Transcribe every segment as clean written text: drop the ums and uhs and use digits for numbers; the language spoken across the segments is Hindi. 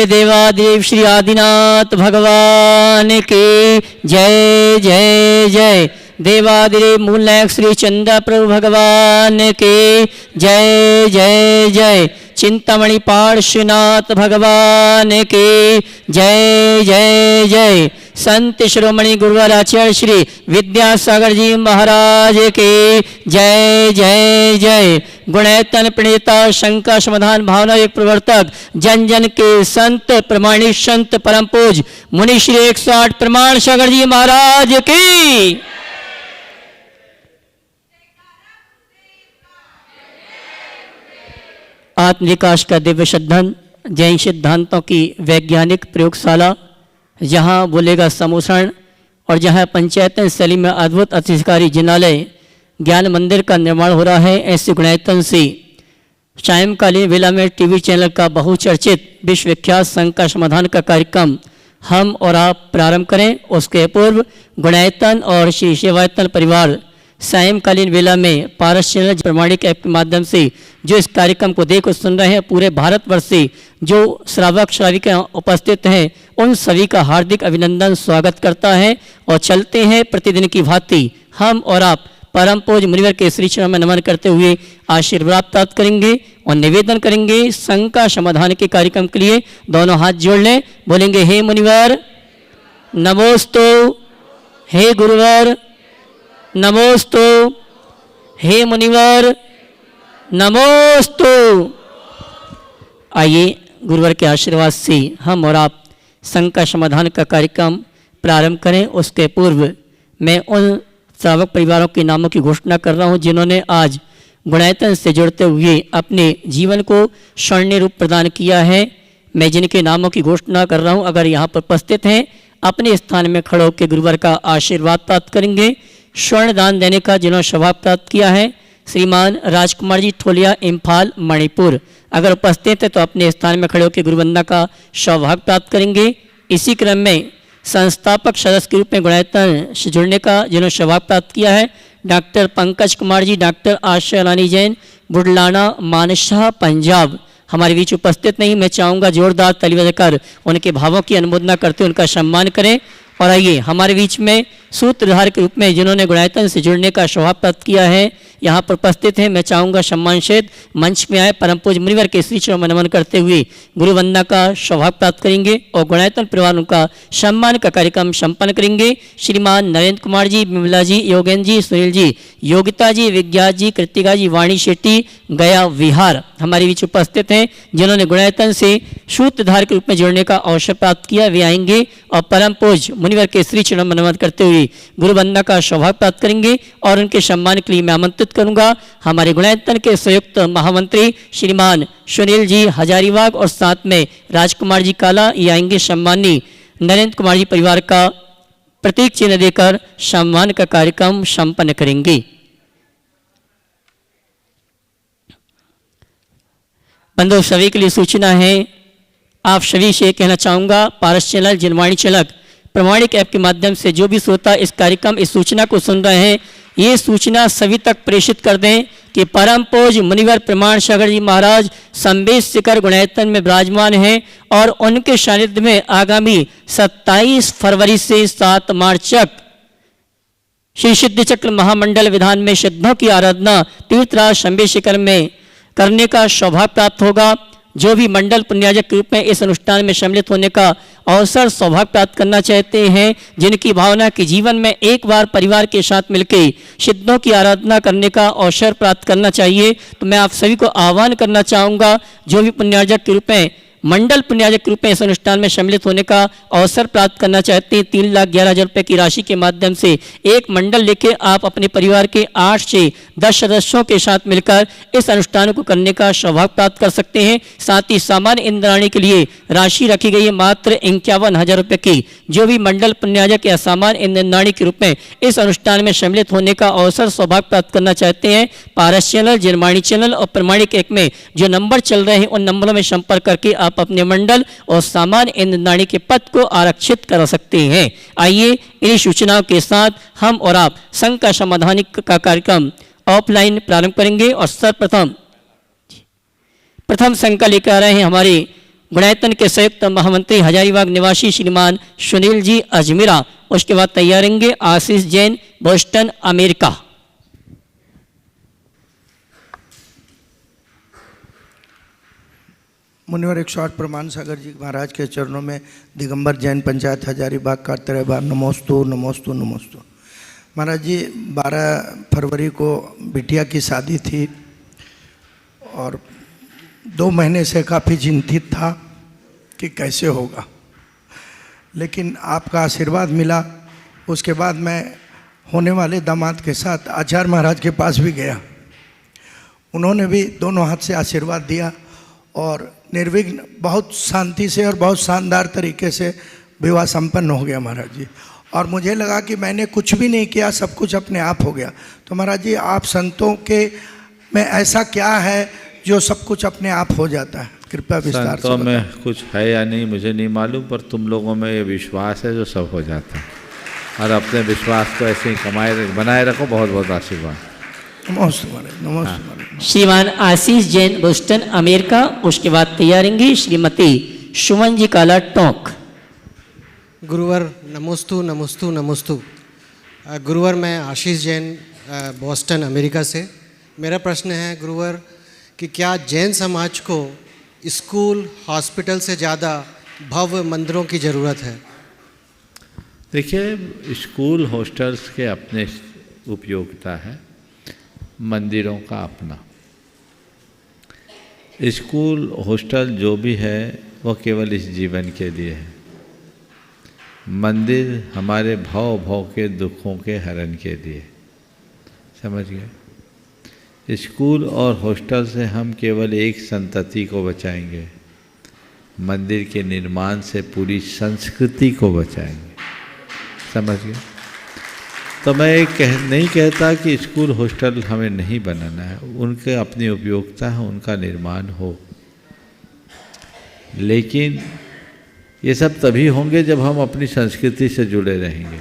बोले देवादेव श्री आदिनाथ भगवान की जय जय जय। देवादिदेव मूल नायक श्री चंदा प्रभु भगवान के जय जय जय। चिंतामणि पार्श्वनाथ भगवान के जय जय जय। संत शिरोमणि गुरुवर आचार्य श्री विद्यासागर जी महाराज के जय जय जय। गुणैतन प्रणेता शंका समाधान भावना एक प्रवर्तक जन जन के संत प्रमाणिक संत परम पूज मुनि श्री 108 प्रमाण सागर जी महाराज की। आत्मविकास का दिव्य सद्धन जैन सिद्धांतों की वैज्ञानिक प्रयोगशाला, जहाँ बोलेगा समूषण और जहाँ पंचायतन शैली में अद्भुत अतिथिकारी जिनालय ज्ञान मंदिर का निर्माण हो रहा है। ऐसे गुणायतन से सायंकालीन वेला में टीवी चैनल का बहुचर्चित विश्वविख्यात शंका समाधान का कार्यक्रम हम और आप प्रारंभ करें। उसके पूर्व गुणायतन और श्री सेवायतन परिवार सायंकालीन वेला में पारस चैनल प्रमाणिक ऐप के माध्यम से जो इस कार्यक्रम को देख और सुन रहे हैं, पूरे भारतवर्ष से जो श्रावक श्राविका उपस्थित हैं, उन सभी का हार्दिक अभिनंदन स्वागत करता है। और चलते हैं प्रतिदिन की भांति हम और आप परम पूज्य मुनिवर के श्री चरणों में नमन करते हुए आशीर्वाद प्राप्त करेंगे और निवेदन करेंगे शंका समाधान के कार्यक्रम के लिए। दोनों हाथ जोड़ लें, बोलेंगे हे मुनिवर नमोस्तु, हे गुरुवर नमोस्तु, हे मुनिवर नमोस्तु। आइए गुरुवर के आशीर्वाद से हम और आप शंका समाधान का कार्यक्रम प्रारंभ करें। उसके पूर्व मैं उन श्रावक परिवारों के नामों की घोषणा कर रहा हूं जिन्होंने आज गुणायतन से जुड़ते हुए अपने जीवन को स्वर्णीय रूप प्रदान किया है। मैं जिनके नामों की घोषणा कर रहा हूं, अगर यहाँ पर उपस्थित हैं, अपने स्थान में खड़े होकर गुरुवर का आशीर्वाद प्राप्त करेंगे। स्वर्ण दान देने का जिन्होंने स्वभाव प्राप्त किया है, श्रीमान राजकुमार जी ठोलिया, इम्फाल मणिपुर, अगर उपस्थित है तो अपने स्थान में खड़े होकर गुरुवंदना का सौभाग्य प्राप्त करेंगे। इसी क्रम में संस्थापक सदस्य के रूप में गुणायतन से जुड़ने का जिन्होंने सौभाग्य प्राप्त किया है, डॉक्टर पंकज कुमार जी, डॉक्टर आशा रानी जैन, बुढ़लाना मानशाह पंजाब, हमारे बीच उपस्थित नहीं। मैं चाहूँगा जोरदार ताली बजाकर उनके भावों की अनुमोदना करते हुए उनका सम्मान करें। और आइए हमारे बीच में सूत्रधार के रूप में जिन्होंने गुणायतन से जुड़ने का सौभाग्य प्राप्त किया है, यहाँ पर उपस्थित हैं। मैं चाहूँगा सम्मान सहित मंच में आए परम पूज्य मुनिवर के श्री चरणों में नमन करते हुए गुरु वंदना का सौभाग्य प्राप्त करेंगे और गुणायतन परिवार का सम्मान का कार्यक्रम संपन्न करेंगे। श्रीमान नरेंद्र कुमार जी, विमला जी, योगेंद्र जी, सुनील जी, योगिता जी, विज्ञात जी, कृतिका जी, वाणी शेट्टी, गया विहार हमारे बीच उपस्थित हैं जिन्होंने गुणायतन से सूत्रधार के रूप में जुड़ने का अवसर प्राप्त किया। वे आएंगे और परम पूज्य मुनिवर के श्री चरणों में नमन करते हुए गुरु वंदना का सौभाग्य प्राप्त करेंगे। और उनके सम्मान के लिए मैं आमंत्रित करूंगा हमारे गुणायतन के संयुक्त महामंत्री श्रीमान सुनील जी हजारीबाग और साथ में राजकुमार जी काला, ये आएंगे सम्मानी नरेंद्र कुमार जी परिवार का प्रतीक चिन्ह देकर सम्मान का कार्यक्रम संपन्न करेंगे। बंधु सभी के लिए सूचना है, आप सभी से कहना चाहूँगा, पारस चैनल जिनवाणी चलक प्रमाणिक ऐप के माध्यम से जो भी श्रोता इस कार्यक्रम इस सूचना को सुन रहे हैं, ये सूचना सभी तक प्रेषित कर दें कि परम पूज्य मुनिवर प्रमाण सागर जी महाराज संवेश शिखर गुणायतन में विराजमान हैं और उनके सानिध्य में आगामी 27 फरवरी से 7 मार्च तक श्री सिद्ध चक्र महामंडल विधान में सिद्धों की आराधना तीर्थराज संवेश शिखर में करने का सौभाग्य प्राप्त होगा। जो भी मंडल पुण्याजक के रूप में इस अनुष्ठान में सम्मिलित होने का अवसर सौभाग्य प्राप्त करना चाहते हैं, जिनकी भावना कि जीवन में एक बार परिवार के साथ मिलकर सिद्धों की आराधना करने का अवसर प्राप्त करना चाहिए, तो मैं आप सभी को आह्वान करना चाहूँगा, जो भी पुण्याजक के रूप में मंडल पुण्याजक के रूप में इस अनुष्ठान में सम्मिलित होने का अवसर प्राप्त करना चाहते हैं, 3,11,000 रुपये की राशि के माध्यम से एक मंडल लेके आप अपने परिवार के 8 से 10 सदस्यों के साथ मिलकर इस अनुष्ठान को करने का सौभाग्य प्राप्त कर सकते हैं। साथ ही सामान्य इंद्राणी के लिए राशि रखी गई है मात्र 51,000 रुपये की। जो भी मंडल पुण्याजक या सामान्य इंद्राणी के रूप में इस अनुष्ठान में सम्मिलित होने का अवसर सौभाग्य प्राप्त करना चाहते हैं, पारस चैनल, जिनवाणी चैनल और प्रमाणिक एक में जो नंबर चल रहे हैं उन नंबरों में संपर्क करके आप अपने मंडल और सामान्य इंद्राणी के पद को आरक्षित कर सकते हैं। आइए इन्हीं सूचनाओं के साथ हम और आप शंका समाधान का कार्यक्रम ऑफलाइन प्रारंभ करेंगे और सर्वप्रथम शंका लेकर आ रहे हैं हमारे गुणायतन के संयुक्त महामंत्री हजारीबाग निवासी श्रीमान सुनील जी अजमेरा। उसके बाद तैयार रहेंगे आशीष जैन, बोस्टन, अमेरिका। मुनिवर 108 प्रमाण सागर जी महाराज के चरणों में दिगंबर जैन पंचायत हजारीबाग का 13 बार नमोस्तु नमोस्तु नमोस्तु। महाराज जी 12 फरवरी को बिटिया की शादी थी और 2 महीने से काफ़ी चिंतित था कि कैसे होगा, लेकिन आपका आशीर्वाद मिला। उसके बाद मैं होने वाले दामाद के साथ आचार्य महाराज के पास भी गया, उन्होंने भी दोनों हाथ से आशीर्वाद दिया और निर्विघ्न बहुत शांति से और बहुत शानदार तरीके से विवाह संपन्न हो गया महाराज जी। और मुझे लगा कि मैंने कुछ भी नहीं किया, सब कुछ अपने आप हो गया। तो महाराज जी आप संतों के में ऐसा क्या है जो सब कुछ अपने आप हो जाता है, कृपया विस्तार से संतों में कुछ है या नहीं मुझे नहीं मालूम, पर तुम लोगों में ये विश्वास है जो सब हो जाता है, और अपने विश्वास को ऐसे ही बनाए रखो। बहुत बहुत आशीर्वाद। नमस्ते महाराज, नमस्ते महाराज। श्रीमान आशीष जैन, बोस्टन, अमेरिका। उसके बाद तैयारेंगी श्रीमती सुमन जी काला, टोंक। गुरुवर नमोस्तु नमोस्तु नमोस्तु। गुरुवर मैं आशीष जैन, बोस्टन, अमेरिका से। मेरा प्रश्न है गुरुवर कि क्या जैन समाज को स्कूल हॉस्पिटल से ज़्यादा भव्य मंदिरों की ज़रूरत है? देखिए, स्कूल हॉस्टल्स के अपने उपयोगिता है, मंदिरों का अपना। स्कूल हॉस्टल जो भी है वो केवल इस जीवन के लिए है। मंदिर हमारे भाव के दुखों के हरण के लिए। समझ गए? स्कूल और हॉस्टल से हम केवल एक संतति को बचाएंगे, मंदिर के निर्माण से पूरी संस्कृति को बचाएंगे। समझ गए? तो मैं नहीं कहता कि स्कूल हॉस्टल हमें नहीं बनाना है, उनके अपनी उपयोगिता है, उनका निर्माण हो, लेकिन ये सब तभी होंगे जब हम अपनी संस्कृति से जुड़े रहेंगे।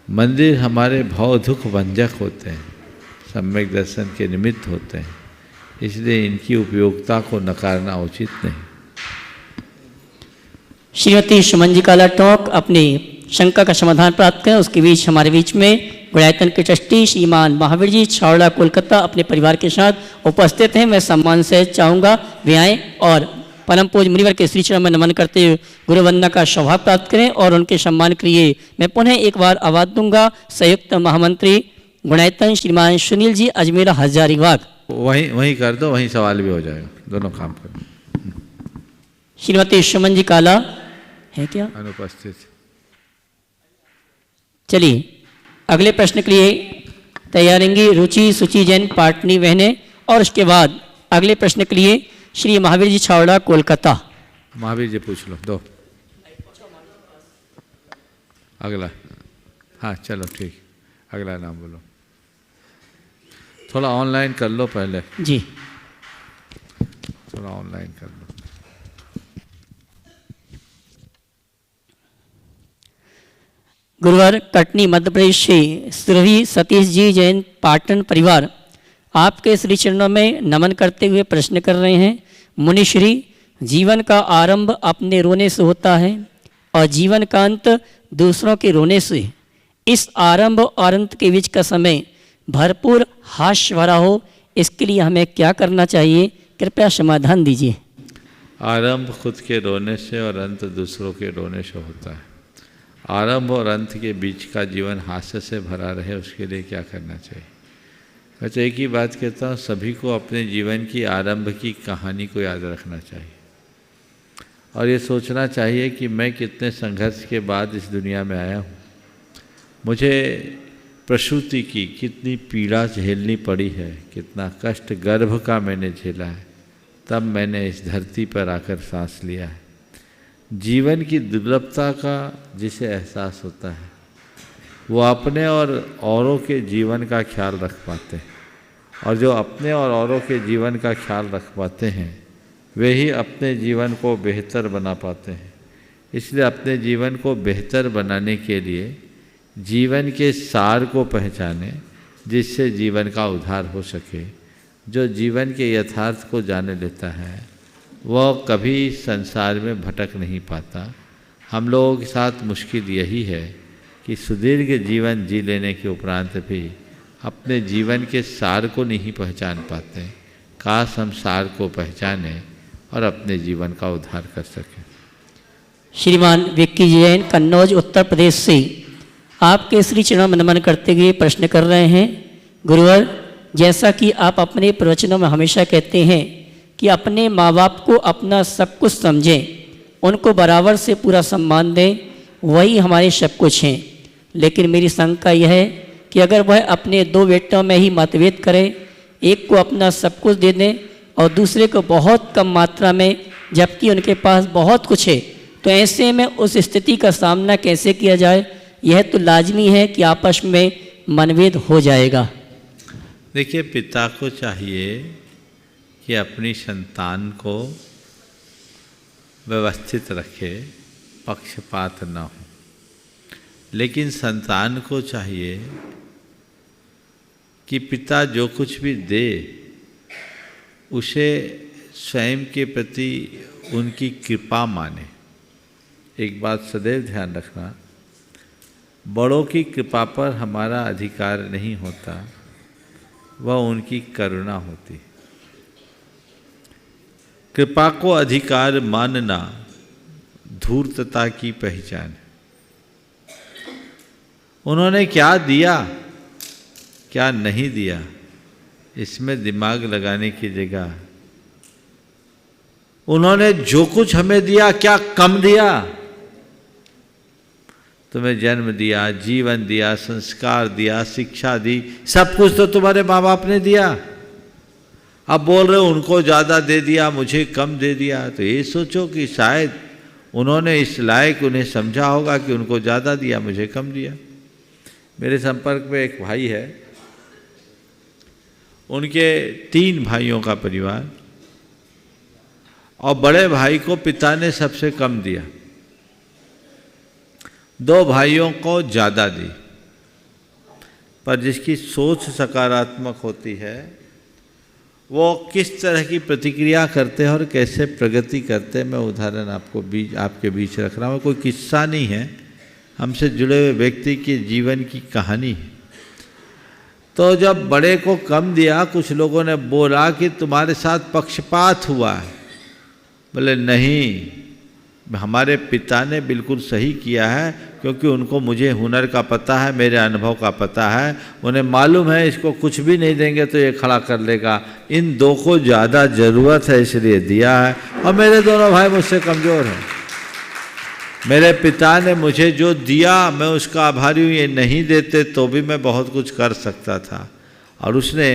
मंदिर हमारे भाव दुख भंजक होते हैं, सम्यक दर्शन के निमित्त होते हैं, इसलिए इनकी उपयोगिता को नकारना उचित नहीं। श्रीमती सुमन जी काला, टोंक, अपनी शंका का समाधान प्राप्त करें। उसके बीच हमारे बीच में गुणायतन के ट्रस्टी श्रीमान महावीर जी, छावड़ा, कोलकाता, अपने परिवार के साथ उपस्थित हैं। मैं सम्मान से चाहूँगा वे आएँ और परम पूज्य मुनिवर के श्री चरण में नमन करते हुए गुरु वंदना का सौभाग्य प्राप्त करें। और उनके सम्मान के लिए मैं पुनः एक बार आवाज दूंगा संयुक्त महामंत्री गुणायतन श्रीमान सुनील जी अजमेरा, हजारीबाग। वहीं कर दो, वहीं सवाल भी हो जाएगा, दोनों काम करो। श्रीमती सुमन जी काला है क्या? अनुपस्थित। चलिए अगले प्रश्न के लिए तैयारेंगी रुचि सुचि जैन, पाटनी बहने। और उसके बाद अगले प्रश्न के लिए श्री महावीर जी, छावड़ा, कोलकाता। महावीर जी पूछ लो, दो अगला। हाँ चलो ठीक, अगला नाम बोलो। थोड़ा ऑनलाइन कर लो पहले जी, थोड़ा ऑनलाइन कर लो। गुरुवार कटनी मध्य प्रदेश से श्री सतीश जी जैन, पाटन, परिवार आपके श्री चरणों में नमन करते हुए प्रश्न कर रहे हैं। मुनिश्री, जीवन का आरंभ अपने रोने से होता है और जीवन का अंत दूसरों के रोने से। इस आरंभ और अंत के बीच का समय भरपूर हास्य भरा हो, इसके लिए हमें क्या करना चाहिए? कृपया समाधान दीजिए। आरंभ खुद के रोने से और अंत दूसरों के रोने से होता है। आरंभ और अंत के बीच का जीवन हास्य से भरा रहे, उसके लिए क्या करना चाहिए? मैं तो एक ही बात कहता हूँ, सभी को अपने जीवन की आरंभ की कहानी को याद रखना चाहिए और ये सोचना चाहिए कि मैं कितने संघर्ष के बाद इस दुनिया में आया हूँ। मुझे प्रसूति की कितनी पीड़ा झेलनी पड़ी है, कितना कष्ट गर्भ का मैंने झेला है, तब मैंने इस धरती पर आकर सांस लिया है। जीवन की दुर्लभता का जिसे एहसास होता है वो अपने और औरों के जीवन का ख्याल रख पाते हैं, और जो अपने और औरों के जीवन का ख्याल रख पाते हैं वे ही अपने जीवन को बेहतर बना पाते हैं। इसलिए अपने जीवन को बेहतर बनाने के लिए जीवन के सार को पहचाने, जिससे जीवन का उद्धार हो सके। जो जीवन के यथार्थ को जान लेता है वह कभी संसार में भटक नहीं पाता। हम लोगों के साथ मुश्किल यही है कि सुदीर्घ जीवन जी लेने के उपरांत भी अपने जीवन के सार को नहीं पहचान पाते। काश हम सार को पहचानें और अपने जीवन का उद्धार कर सकें। श्रीमान विक्की जैन कन्नौज उत्तर प्रदेश से आपके श्री चरणों में नमन करते हुए प्रश्न कर रहे हैं। गुरुवर, जैसा कि आप अपने प्रवचनों में हमेशा कहते हैं कि अपने माँ बाप को अपना सब कुछ समझें, उनको बराबर से पूरा सम्मान दें, वही हमारे सब कुछ हैं। लेकिन मेरी शंका यह है कि अगर वह अपने दो बेटों में ही मतभेद करे, एक को अपना सब कुछ दे दें और दूसरे को बहुत कम मात्रा में, जबकि उनके पास बहुत कुछ है, तो ऐसे में उस स्थिति का सामना कैसे किया जाए? यह तो लाजमी है कि आपस में मनभेद हो जाएगा। देखिए, पिता को चाहिए कि अपनी संतान को व्यवस्थित रखे, पक्षपात न हो। लेकिन संतान को चाहिए कि पिता जो कुछ भी दे उसे स्वयं के प्रति उनकी कृपा माने। एक बात सदैव ध्यान रखना, बड़ों की कृपा पर हमारा अधिकार नहीं होता, वह उनकी करुणा होती। कृपा को अधिकार मानना धूर्तता की पहचान है। उन्होंने क्या दिया, क्या नहीं दिया, इसमें दिमाग लगाने की जगह उन्होंने जो कुछ हमें दिया, क्या कम दिया? तुम्हें जन्म दिया, जीवन दिया, संस्कार दिया, शिक्षा दी, सब कुछ तो तुम्हारे माँ बाप ने दिया। अब बोल रहे हो उनको ज़्यादा दे दिया, मुझे कम दे दिया। तो ये सोचो कि शायद उन्होंने इस लायक उन्हें समझा होगा कि उनको ज़्यादा दिया, मुझे कम दिया। मेरे संपर्क में एक भाई है, उनके 3 भाइयों का परिवार, और बड़े भाई को पिता ने सबसे कम दिया, 2 भाइयों को ज़्यादा दी। पर जिसकी सोच सकारात्मक होती है वो किस तरह की प्रतिक्रिया करते हैं और कैसे प्रगति करते हैं, मैं उदाहरण आपके बीच रख रहा हूँ। कोई किस्सा नहीं है, हमसे जुड़े हुए व्यक्ति के जीवन की कहानी है। तो जब बड़े को कम दिया, कुछ लोगों ने बोला कि तुम्हारे साथ पक्षपात हुआ है। बोले नहीं, हमारे पिता ने बिल्कुल सही किया है, क्योंकि उनको मुझे हुनर का पता है, मेरे अनुभव का पता है, उन्हें मालूम है इसको कुछ भी नहीं देंगे तो ये खड़ा कर लेगा। इन 2 को ज़्यादा ज़रूरत है इसलिए दिया है, और मेरे दोनों भाई मुझसे कमज़ोर हैं। मेरे पिता ने मुझे जो दिया मैं उसका आभारी हूँ, ये नहीं देते तो भी मैं बहुत कुछ कर सकता था। और उसने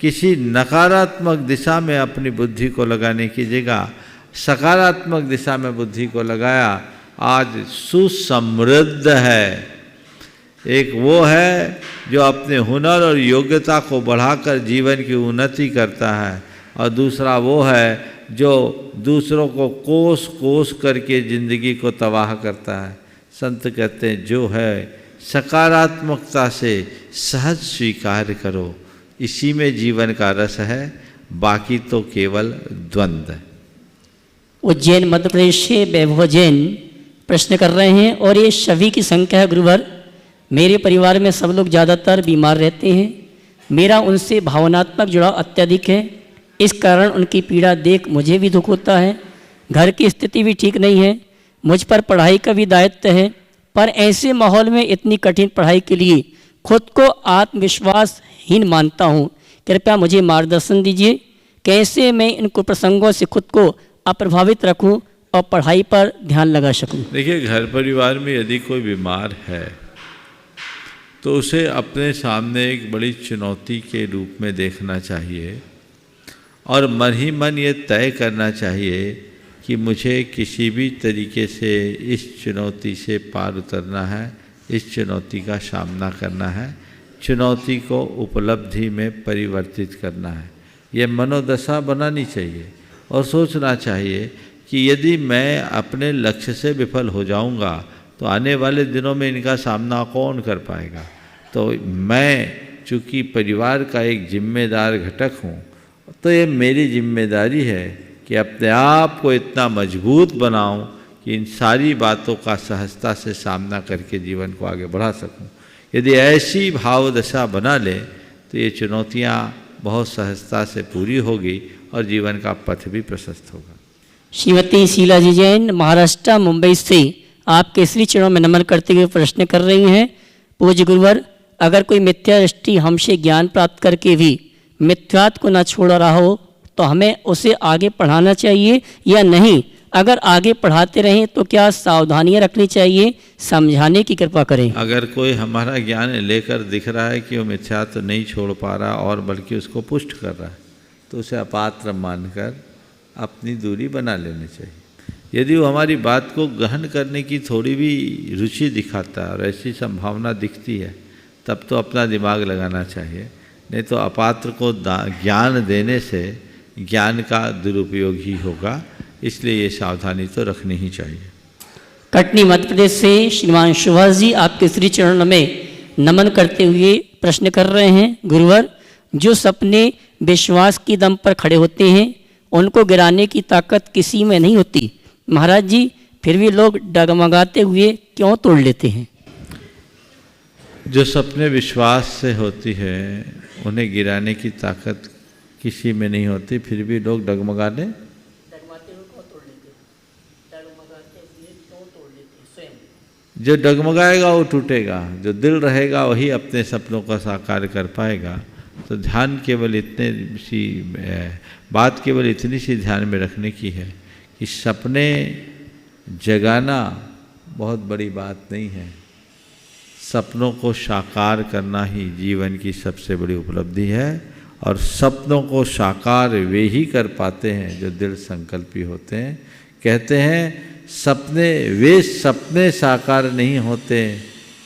किसी नकारात्मक दिशा में अपनी बुद्धि को लगाने की जगह सकारात्मक दिशा में बुद्धि को लगाया। आज सुसमृद्ध है। एक वो है जो अपने हुनर और योग्यता को बढ़ाकर जीवन की उन्नति करता है, और दूसरा वो है जो दूसरों को कोस कोस करके ज़िंदगी को तबाह करता है। संत कहते हैं जो है सकारात्मकता से सहज स्वीकार करो, इसी में जीवन का रस है, बाकी तो केवल द्वंद्व है। उज्जैन मध्य प्रदेश से वैभव जैन प्रश्न कर रहे हैं, और ये सभी की संख्या है। गुरुवर, मेरे परिवार में सब लोग ज़्यादातर बीमार रहते हैं। मेरा उनसे भावनात्मक जुड़ाव अत्यधिक है, इस कारण उनकी पीड़ा देख मुझे भी दुख होता है। घर की स्थिति भी ठीक नहीं है, मुझ पर पढ़ाई का भी दायित्व है, पर ऐसे माहौल में इतनी कठिन पढ़ाई के लिए खुद को आत्मविश्वासहीन मानता हूँ। कृपया मुझे मार्गदर्शन दीजिए, कैसे मैं इन प्रसंगों से खुद को अप्रभावित रखूं और पढ़ाई पर ध्यान लगा सकूं। देखिए, घर परिवार में यदि कोई बीमार है तो उसे अपने सामने एक बड़ी चुनौती के रूप में देखना चाहिए, और मन ही मन ये तय करना चाहिए कि मुझे किसी भी तरीके से इस चुनौती से पार उतरना है, इस चुनौती का सामना करना है, चुनौती को उपलब्धि में परिवर्तित करना है। ये मनोदशा बनानी चाहिए और सोचना चाहिए कि यदि मैं अपने लक्ष्य से विफल हो जाऊंगा तो आने वाले दिनों में इनका सामना कौन कर पाएगा। तो मैं चूँकि परिवार का एक जिम्मेदार घटक हूँ, तो ये मेरी जिम्मेदारी है कि अपने आप को इतना मजबूत बनाऊं कि इन सारी बातों का सहजता से सामना करके जीवन को आगे बढ़ा सकूं। यदि ऐसी भाव दशा बना ले तो ये चुनौतियां बहुत सहजता से पूरी होगी और जीवन का पथ भी प्रशस्त होगा। श्रीमती शीला जी जैन महाराष्ट्र मुंबई से आपके श्री चरणों में नमन करते हुए प्रश्न कर रही हैं। पूज्य गुरुवर, अगर कोई मिथ्या दृष्टि हमसे ज्ञान प्राप्त करके भी मिथ्यात्व को न छोड़ रहा हो तो हमें उसे आगे पढ़ाना चाहिए या नहीं? अगर आगे पढ़ाते रहें तो क्या सावधानियां रखनी चाहिए? समझाने की कृपा करें। अगर कोई हमारा ज्ञान लेकर दिख रहा है कि वो मिथ्यात्व नहीं छोड़ पा रहा और बल्कि उसको पुष्ट कर रहा है तो उसे अपात्र मानकर अपनी दूरी बना लेनी चाहिए। यदि वो हमारी बात को ग्रहण करने की थोड़ी भी रुचि दिखाता है और ऐसी संभावना दिखती है तब तो अपना दिमाग लगाना चाहिए, नहीं तो अपात्र को ज्ञान देने से ज्ञान का दुरुपयोग ही होगा। इसलिए ये सावधानी तो रखनी ही चाहिए। कटनी मध्य प्रदेश से श्रीमान सुभाष जी आपके श्री चरणों में नमन करते हुए प्रश्न कर रहे हैं। गुरुवर, जो सपने विश्वास की दम पर खड़े होते हैं उनको गिराने की ताकत किसी में नहीं होती। महाराज जी, फिर भी लोग डगमगाते हुए क्यों तोड़ लेते हैं? जो सपने विश्वास से होती है उन्हें गिराने की ताकत किसी में नहीं होती, फिर भी लोग डगमगाने जो डगमगाएगा वो टूटेगा, जो दिल रहेगा वही अपने सपनों का साकार कर पाएगा। तो ध्यान केवल बात केवल इतनी सी ध्यान में रखने की है कि सपने जगाना बहुत बड़ी बात नहीं है, सपनों को साकार करना ही जीवन की सबसे बड़ी उपलब्धि है। और सपनों को साकार वे ही कर पाते हैं जो दृढ़ संकल्पी होते हैं। कहते हैं वे सपने साकार नहीं होते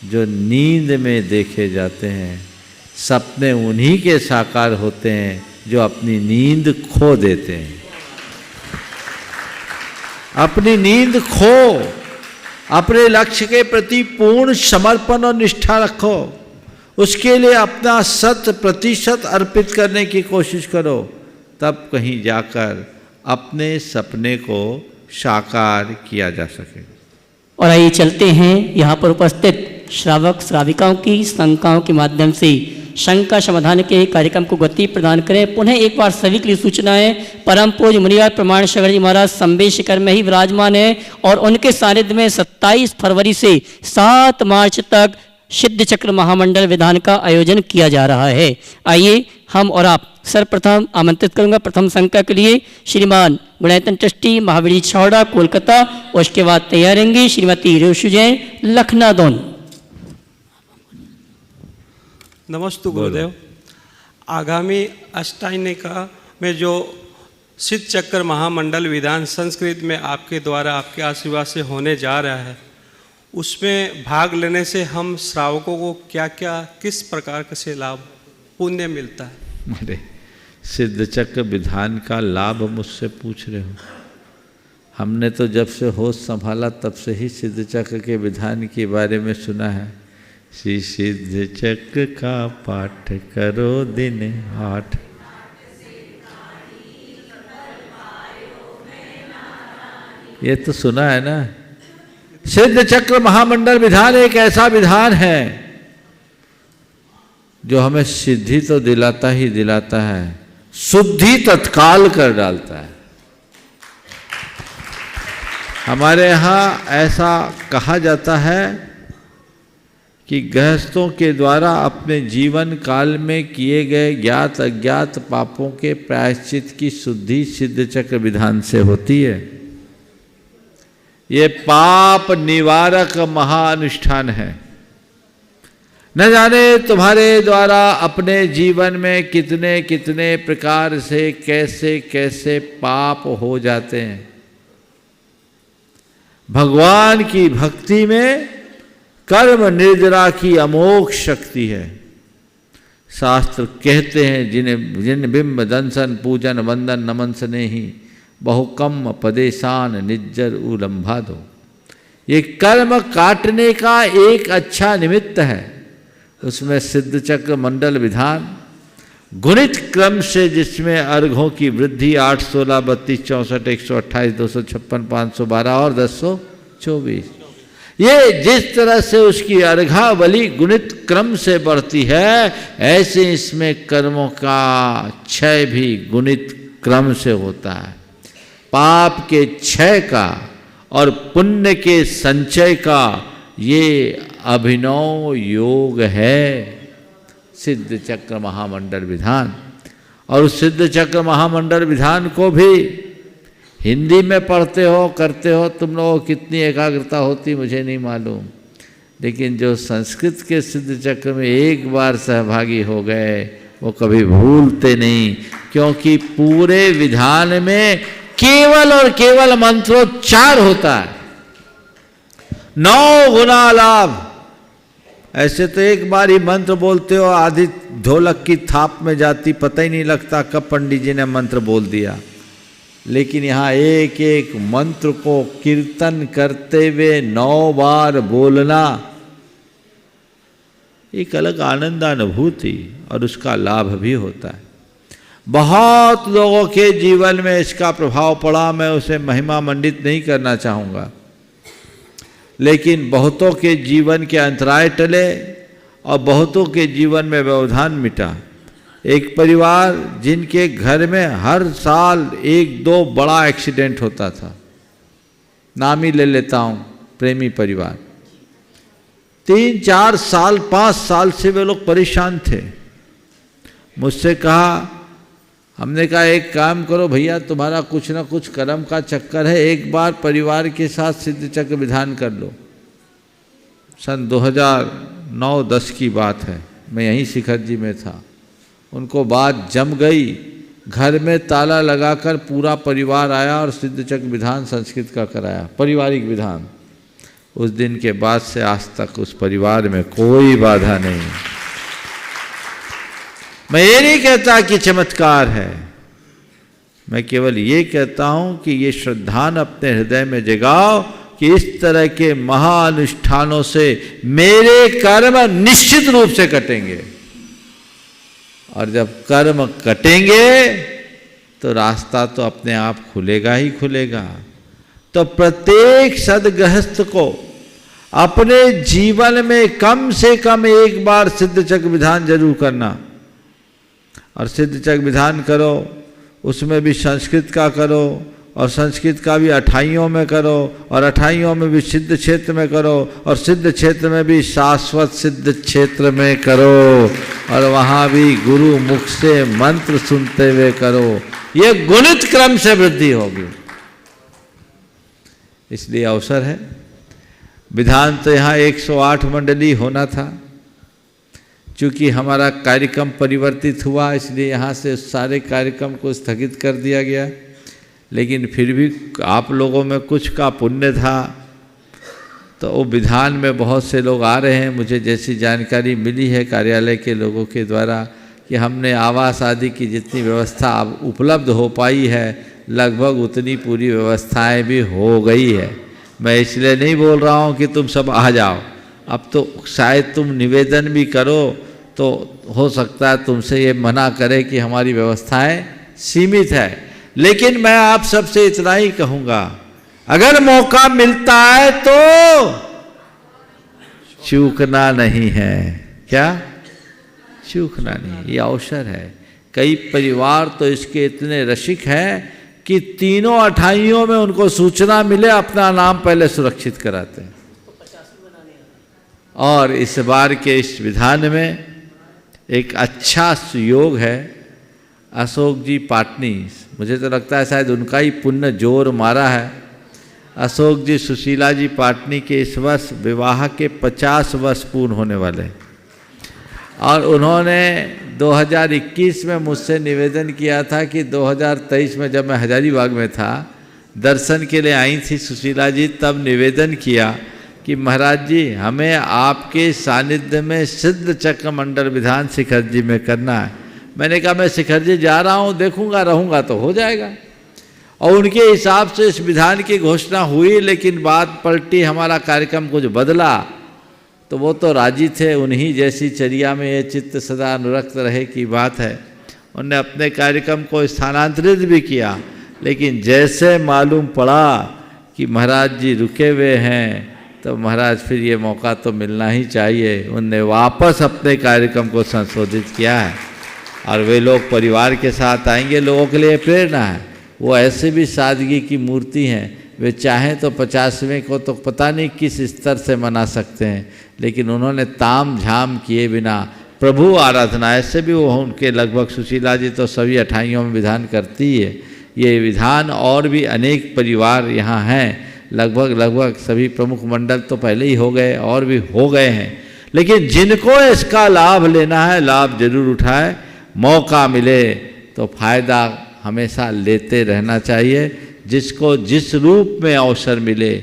जो नींद में देखे जाते हैं, सपने उन्हीं के साकार होते हैं जो अपनी नींद खो देते हैं। अपनी नींद खो, अपने लक्ष्य के प्रति पूर्ण समर्पण और निष्ठा रखो, उसके लिए अपना 100% अर्पित करने की कोशिश करो, तब कहीं जाकर अपने सपने को साकार किया जा सके। और आइए चलते हैं यहाँ पर उपस्थित श्रावक श्राविकाओं की शंकाओं के माध्यम से शंका समाधान के कार्यक्रम को गति प्रदान करें। पुनः एक बार सभी के लिए सूचनाएं। परम पूज्य मुनिराज प्रमाण सागर जी महाराज संबे शिखर में ही विराजमान है और उनके सानिध्य में 27 फरवरी से 7 मार्च तक सिद्ध चक्र महामंडल विधान का आयोजन किया जा रहा है। आइए हम और आप सर्वप्रथम आमंत्रित करूंगा प्रथम शंका के लिए श्रीमान गुणायतन ट्रस्टी महावीर जी छौड़ा कोलकाता, उसके बाद तैयार रहेंगी श्रीमती रेशु जैन लखनऊ। नमस्ते गुरुदेव। आगामी अष्टायनिका में जो सिद्ध चक्र महामंडल विधान संस्कृत में आपके द्वारा आपके आशीर्वाद से होने जा रहा है, उसमें भाग लेने से हम श्रावकों को क्या क्या किस प्रकार से लाभ पुण्य मिलता है? अरे सिद्ध चक्र विधान का लाभ मुझसे पूछ रहे हो? हमने तो जब से होश संभाला तब से ही सिद्ध चक्र के विधान के बारे में सुना है। श्री सिद्ध चक्र का पाठ करो दिन 8। ये तो सुना है ना। सिद्ध चक्र महामंडल विधान एक ऐसा विधान है जो हमें सिद्धि तो दिलाता ही दिलाता है, शुद्धि तत्काल कर डालता है। हमारे यहाँ ऐसा कहा जाता है कि गृहस्थों के द्वारा अपने जीवन काल में किए गए ज्ञात अज्ञात पापों के प्रायश्चित की शुद्धि सिद्ध चक्र विधान से होती है। ये पाप निवारक महाअनुष्ठान है। न जाने तुम्हारे द्वारा अपने जीवन में कितने कितने प्रकार से कैसे कैसे पाप हो जाते हैं। भगवान की भक्ति में कर्म निर्जरा की अमोघ शक्ति है। शास्त्र कहते हैं जिन बिंब दंसन पूजन वंदन नमन स्नेही बहुकम पदेशान निज्जर उलंभा दो। ये कर्म काटने का एक अच्छा निमित्त है। उसमें सिद्ध चक्र मंडल विधान गुणित क्रम से जिसमें अर्घों की वृद्धि 8, 16, 32, 64, 128, 256, 512 और 1024, ये जिस तरह से उसकी अर्घावली गुणित क्रम से बढ़ती है, ऐसे इसमें कर्मों का क्षय भी गुणित क्रम से होता है। पाप के क्षय का और पुण्य के संचय का ये अभिनव योग है सिद्ध चक्र महामंडल विधान। और उस सिद्ध चक्र महामंडल विधान को भी हिंदी में पढ़ते हो करते हो, तुम लोगों को कितनी एकाग्रता होती मुझे नहीं मालूम, लेकिन जो संस्कृत के सिद्ध चक्र में एक बार सहभागी हो गए वो कभी भूलते नहीं, क्योंकि पूरे विधान में केवल और केवल मंत्रोच्चार होता है। 9 गुना लाभ। ऐसे तो एक बार ही मंत्र बोलते हो, आधी ढोलक की थाप में जाती, पता ही नहीं लगता कब पंडित जी ने मंत्र बोल दिया। लेकिन यहाँ एक एक मंत्र को कीर्तन करते हुए 9 बार बोलना एक अलग आनंद अनुभूति और उसका लाभ भी होता है। बहुत लोगों के जीवन में इसका प्रभाव पड़ा, मैं उसे महिमा मंडित नहीं करना चाहूँगा, लेकिन बहुतों के जीवन के अंतराय टले और बहुतों के जीवन में व्यवधान मिटा। एक परिवार जिनके घर में हर साल 1-2 बड़ा एक्सीडेंट होता था, नाम ही ले लेता हूँ, प्रेमी परिवार, 3, 4 साल 5 साल से वे लोग परेशान थे। मुझसे कहा, हमने कहा एक काम करो भैया, तुम्हारा कुछ ना कुछ कर्म का चक्कर है, एक बार परिवार के साथ सिद्ध चक्र विधान कर लो। सन 2009-10 की बात है, मैं यहीं शिखर जी में था। उनको बात जम गई, घर में ताला लगाकर पूरा परिवार आया और सिद्ध चक्र विधान संस्कृत का कराया, पारिवारिक विधान। उस दिन के बाद से आज तक उस परिवार में कोई बाधा नहीं। मैं ये नहीं कहता कि चमत्कार है, मैं केवल ये कहता हूं कि ये श्रद्धान अपने हृदय में जगाओ कि इस तरह के महाअनुष्ठानों से मेरे कर्म निश्चित रूप से कटेंगे, और जब कर्म कटेंगे तो रास्ता तो अपने आप खुलेगा ही खुलेगा। तो प्रत्येक सद्गृहस्थ को अपने जीवन में कम से कम एक बार सिद्ध चक्र विधान जरूर करना। और सिद्ध चक्र विधान करो, उसमें भी संस्कृत का करो, और संस्कृत का भी 28 में करो, और 28 में भी सिद्ध क्षेत्र में करो, और सिद्ध क्षेत्र में भी शाश्वत सिद्ध क्षेत्र में करो, और वहाँ भी गुरु मुख से मंत्र सुनते हुए करो। ये गुणित क्रम से वृद्धि होगी। इसलिए अवसर है। विधान तो यहाँ 108 मंडली होना था, चूँकि हमारा कार्यक्रम परिवर्तित हुआ इसलिए यहाँ से सारे कार्यक्रम को स्थगित कर दिया गया, लेकिन फिर भी आप लोगों में कुछ का पुण्य था तो वो विधान में बहुत से लोग आ रहे हैं। मुझे जैसी जानकारी मिली है कार्यालय के लोगों के द्वारा कि हमने आवास आदि की जितनी व्यवस्था अब उपलब्ध हो पाई है, लगभग उतनी पूरी व्यवस्थाएं भी हो गई है। मैं इसलिए नहीं बोल रहा हूँ कि तुम सब आ जाओ, अब तो शायद तुम निवेदन भी करो तो हो सकता है तुमसे ये मना करे कि हमारी व्यवस्थाएं सीमित है। लेकिन मैं आप सबसे इतना ही कहूँगा, अगर मौका मिलता है तो चूकना नहीं है। क्या? चूकना नहीं, ये अवसर है। कई परिवार तो इसके इतने रसिक हैं कि तीनों 28 में उनको सूचना मिले अपना नाम पहले सुरक्षित कराते हैं। और इस बार के इस विधान में एक अच्छा सुयोग है। अशोक जी पाटनी, मुझे तो लगता है शायद उनका ही पुण्य जोर मारा है। अशोक जी सुशीला जी पाटनी के इस वर्ष विवाह के 50 वर्ष पूर्ण होने वाले हैं, और उन्होंने 2021 में मुझसे निवेदन किया था कि 2023 में जब मैं हजारीबाग में था, दर्शन के लिए आई थी सुशीला जी, तब निवेदन किया कि महाराज जी हमें आपके सानिध्य में सिद्ध चक्र मंडल विधान शिखर जी में करना है। मैंने कहा मैं शिखर जी जा रहा हूँ, देखूंगा, रहूँगा तो हो जाएगा। और उनके हिसाब से इस विधान की घोषणा हुई, लेकिन बात पलटी, हमारा कार्यक्रम कुछ बदला। तो वो तो राजी थे, उन्हीं जैसी चर्या में ये चित्त सदा अनुरक्त रहे की बात है। उनने अपने कार्यक्रम को स्थानांतरित भी किया, लेकिन जैसे मालूम पड़ा कि महाराज जी रुके हुए हैं तो महाराज फिर ये मौका तो मिलना ही चाहिए, उनने वापस अपने कार्यक्रम को संशोधित किया है और वे लोग परिवार के साथ आएंगे। लोगों के लिए प्रेरणा है। वो ऐसे भी सादगी की मूर्ति हैं, वे चाहें तो 50वें को तो पता नहीं किस स्तर से मना सकते हैं, लेकिन उन्होंने ताम झाम किए बिना प्रभु आराधना, ऐसे भी वो उनके लगभग सुशीला जी तो सभी 28 में विधान करती है। ये विधान और भी अनेक परिवार यहाँ हैं, लगभग सभी प्रमुख मंडल तो पहले ही हो गए और भी हो गए हैं, लेकिन जिनको इसका लाभ लेना है लाभ जरूर उठाए। मौका मिले तो फायदा हमेशा लेते रहना चाहिए। जिसको जिस रूप में अवसर मिले,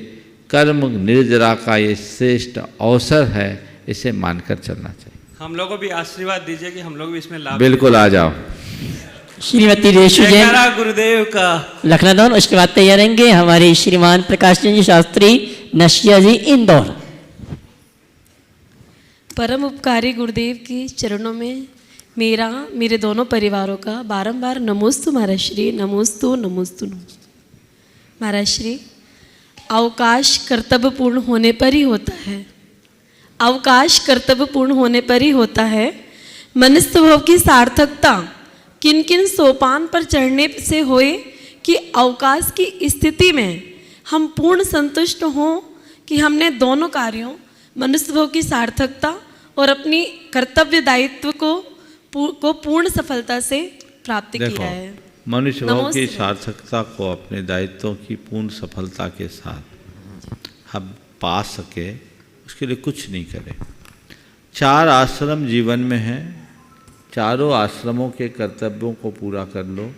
कर्म निर्जरा का ये श्रेष्ठ अवसर है, इसे मानकर चलना चाहिए। हम लोगों को भी आशीर्वाद दीजिए कि हम लोग भी इसमें लाभ। बिल्कुल आ जाओ। श्रीमती रेशु जैन जयकारा गुरुदेव का। लखनऊ, उसके बाद तैयार रहेंगे हमारे श्रीमान प्रकाश चंद्र जी शास्त्री नशिया जी इंदौर। परम उपकारी गुरुदेव के चरणों में मेरा, मेरे दोनों परिवारों का बारंबार नमोस्तु महाराज श्री, नमोस्तु नमोस्तु नमोस्तु। महाराज श्री, अवकाश कर्तव्य पूर्ण होने पर ही होता है। अवकाश कर्तव्य पूर्ण होने पर ही होता है। मनुष्य भव की सार्थकता किन किन सोपान पर चढ़ने से होए कि अवकाश की स्थिति में हम पूर्ण संतुष्ट हों कि हमने दोनों कार्यों, मनुष्य भव की सार्थकता और अपनी कर्तव्य दायित्व को पूर्ण सफलता से प्राप्त किया है। मनुष्य भाव की सार्थकता को अपने दायित्वों की पूर्ण सफलता के साथ हम पा सके, उसके लिए कुछ नहीं करें। 4 आश्रम जीवन में हैं, चारों आश्रमों के कर्तव्यों को पूरा कर लो।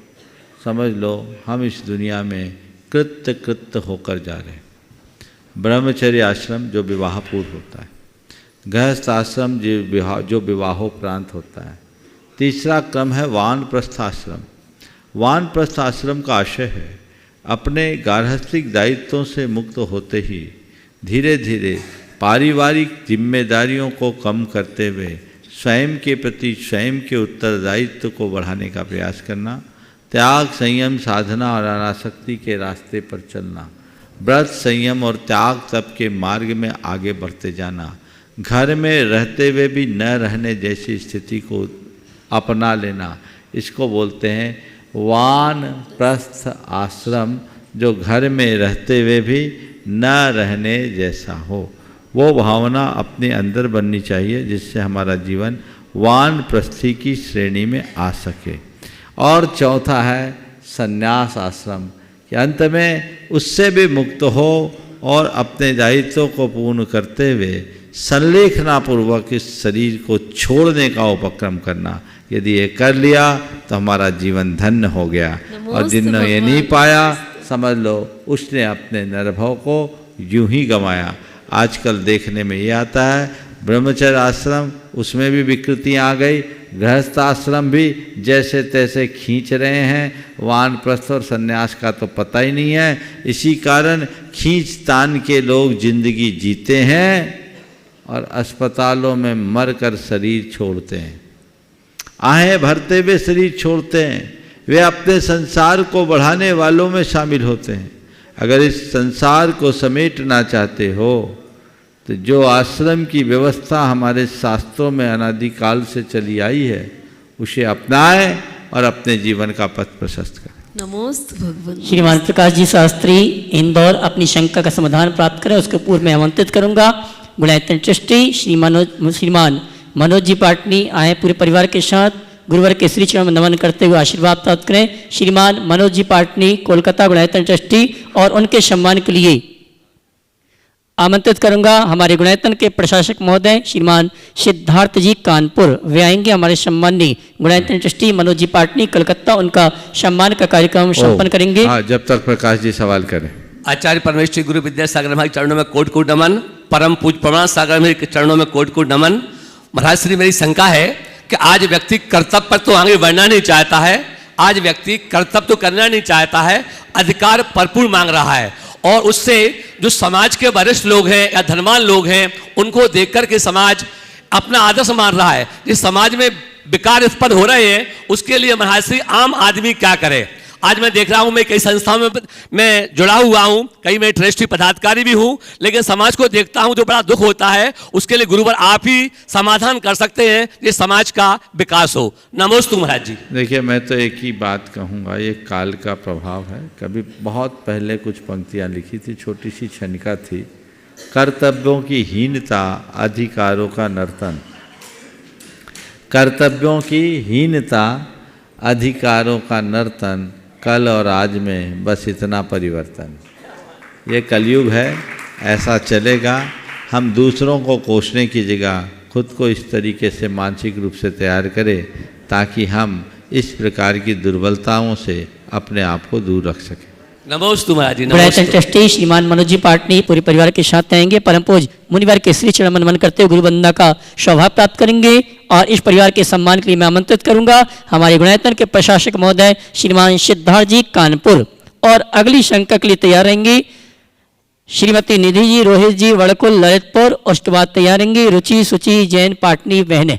समझ लो हम इस दुनिया में कृत्य होकर जा रहे हैं। ब्रह्मचर्य आश्रम जो विवाह पूर्व होता है, गृहस्थ आश्रम जो विवाहोपरांत होता है, तीसरा क्रम है वानप्रस्थ आश्रम। वानप्रस्थ आश्रम का आशय है अपने गार्हस्थ्यिक दायित्वों से मुक्त होते ही धीरे धीरे पारिवारिक जिम्मेदारियों को कम करते हुए स्वयं के प्रति स्वयं के उत्तरदायित्व को बढ़ाने का प्रयास करना, त्याग संयम साधना और अनासक्ति के रास्ते पर चलना, व्रत संयम और त्याग तप के मार्ग में आगे बढ़ते जाना, घर में रहते हुए भी न रहने जैसी स्थिति को अपना लेना, इसको बोलते हैं वानप्रस्थ आश्रम। जो घर में रहते हुए भी न रहने जैसा हो, वो भावना अपने अंदर बननी चाहिए, जिससे हमारा जीवन वानप्रस्थी की श्रेणी में आ सके। और चौथा है संन्यास आश्रम, कि अंत में उससे भी मुक्त हो और अपने दायित्वों को पूर्ण करते हुए संलेखनापूर्वक इस शरीर को छोड़ने का उपक्रम करना। यदि ये कर लिया तो हमारा जीवन धन्य हो गया, और जिन्होंने ये नहीं पाया समझ लो उसने अपने निर्भव को यूं ही गंवाया। आजकल देखने में ये आता है ब्रह्मचर्य आश्रम, उसमें भी विकृतियाँ आ गई, गृहस्थ आश्रम भी जैसे तैसे खींच रहे हैं, वानप्रस्थ और संन्यास का तो पता ही नहीं है। इसी कारण खींच तान के लोग जिंदगी जीते हैं और अस्पतालों में मरकर शरीर छोड़ते हैं, आहें भरते हुए शरीर छोड़ते हैं। वे अपने संसार को बढ़ाने वालों में शामिल होते हैं। अगर इस संसार को समेटना चाहते हो तो जो आश्रम की व्यवस्था हमारे शास्त्रों में अनादिकाल से चली आई है, उसे अपनाएं और अपने जीवन का पथ प्रशस्त करें। नमोस्तु भगवान। श्रीमान प्रकाश जी शास्त्री इंदौर अपनी शंका का समाधान प्राप्त करें, उसके पूर्व में आमंत्रित करूंगा गुणायतन ट्रस्टी श्रीमान मनोज जी पाटनी आए पूरे परिवार के साथ गुरुवर के श्री चरण में नमन करते हुए आशीर्वाद प्राप्त करें। श्रीमान मनोज जी पाटनी कोलकाता गुणायतन ट्रस्टी, और उनके सम्मान के लिए आमंत्रित करूंगा हमारे गुणायतन के प्रशासक महोदय श्रीमान सिद्धार्थ जी कानपुर। वे आएंगे हमारे सम्माननीय गुणायतन ट्रस्टी मनोज जी पाटनी कलकत्ता, उनका सम्मान का कार्यक्रम संपन्न करेंगे। जब तक प्रकाश जी सवाल करें। आचार्य परमेश्वरी गुरु विद्यासागर महाराज चरणों में कोट कोट नमन। परम पूज प्रमाण सागर में चरणों में कोट कोट नमन। महाराज श्री, मेरी शंका है कि आज व्यक्ति कर्तव्य पर तो आगे बढ़ना नहीं चाहता है, आज व्यक्ति कर्तव्य तो करना नहीं चाहता है, अधिकार भरपूर मांग रहा है, और उससे जो समाज के वरिष्ठ लोग हैं या धनवान लोग हैं उनको देख कर के समाज अपना आदर्श मान रहा है। जिस समाज में विकार उत्पन्न हो रहे हैं, उसके लिए महाराज श्री आम आदमी क्या करे? आज मैं देख रहा हूं, मैं कई संस्थाओं में मैं जुड़ा हुआ हूं, कई मैं ट्रस्टी पदाधिकारी भी हूं, लेकिन समाज को देखता हूं जो बड़ा दुख होता है। उसके लिए गुरुवर आप ही समाधान कर सकते हैं, ये समाज का विकास हो। नमोस्तु महाराज जी। देखिए, मैं तो एक ही बात कहूँगा, ये काल का प्रभाव है। कभी बहुत पहले कुछ पंक्तियाँ लिखी थी, छोटी सी क्षणिका थी, कर्तव्यों की हीनता, अधिकारों का नर्तन। कर्तव्यों की हीनता, अधिकारों का नर्तन, कल और आज में बस इतना परिवर्तन। ये कलयुग है, ऐसा चलेगा। हम दूसरों को कोसने की जगह खुद को इस तरीके से मानसिक रूप से तैयार करें ताकि हम इस प्रकार की दुर्बलताओं से अपने आप को दूर रख सकें। नमोस्तु महाराज जी। गुणायतन ट्रस्टी श्रीमान मनोज जी पाटनी पूरे परिवार के साथ रहेंगे। परम पूज्य मुनिवर के श्री चरण मन करते हुए गुरु वंदना का सौभाग्य प्राप्त करेंगे और इस परिवार के सम्मान के लिए मैं आमंत्रित करूंगा हमारे गुणायतन के प्रशासक महोदय श्रीमान सिद्धार्थ जी कानपुर। और अगली शंका के लिए तैयार रहेंगी श्रीमती निधि जी, रोहित जी वड़कुल ललितपुर। और उसके बाद तैयार रहेंगी रुचि सुचि जैन पाटनी बहने।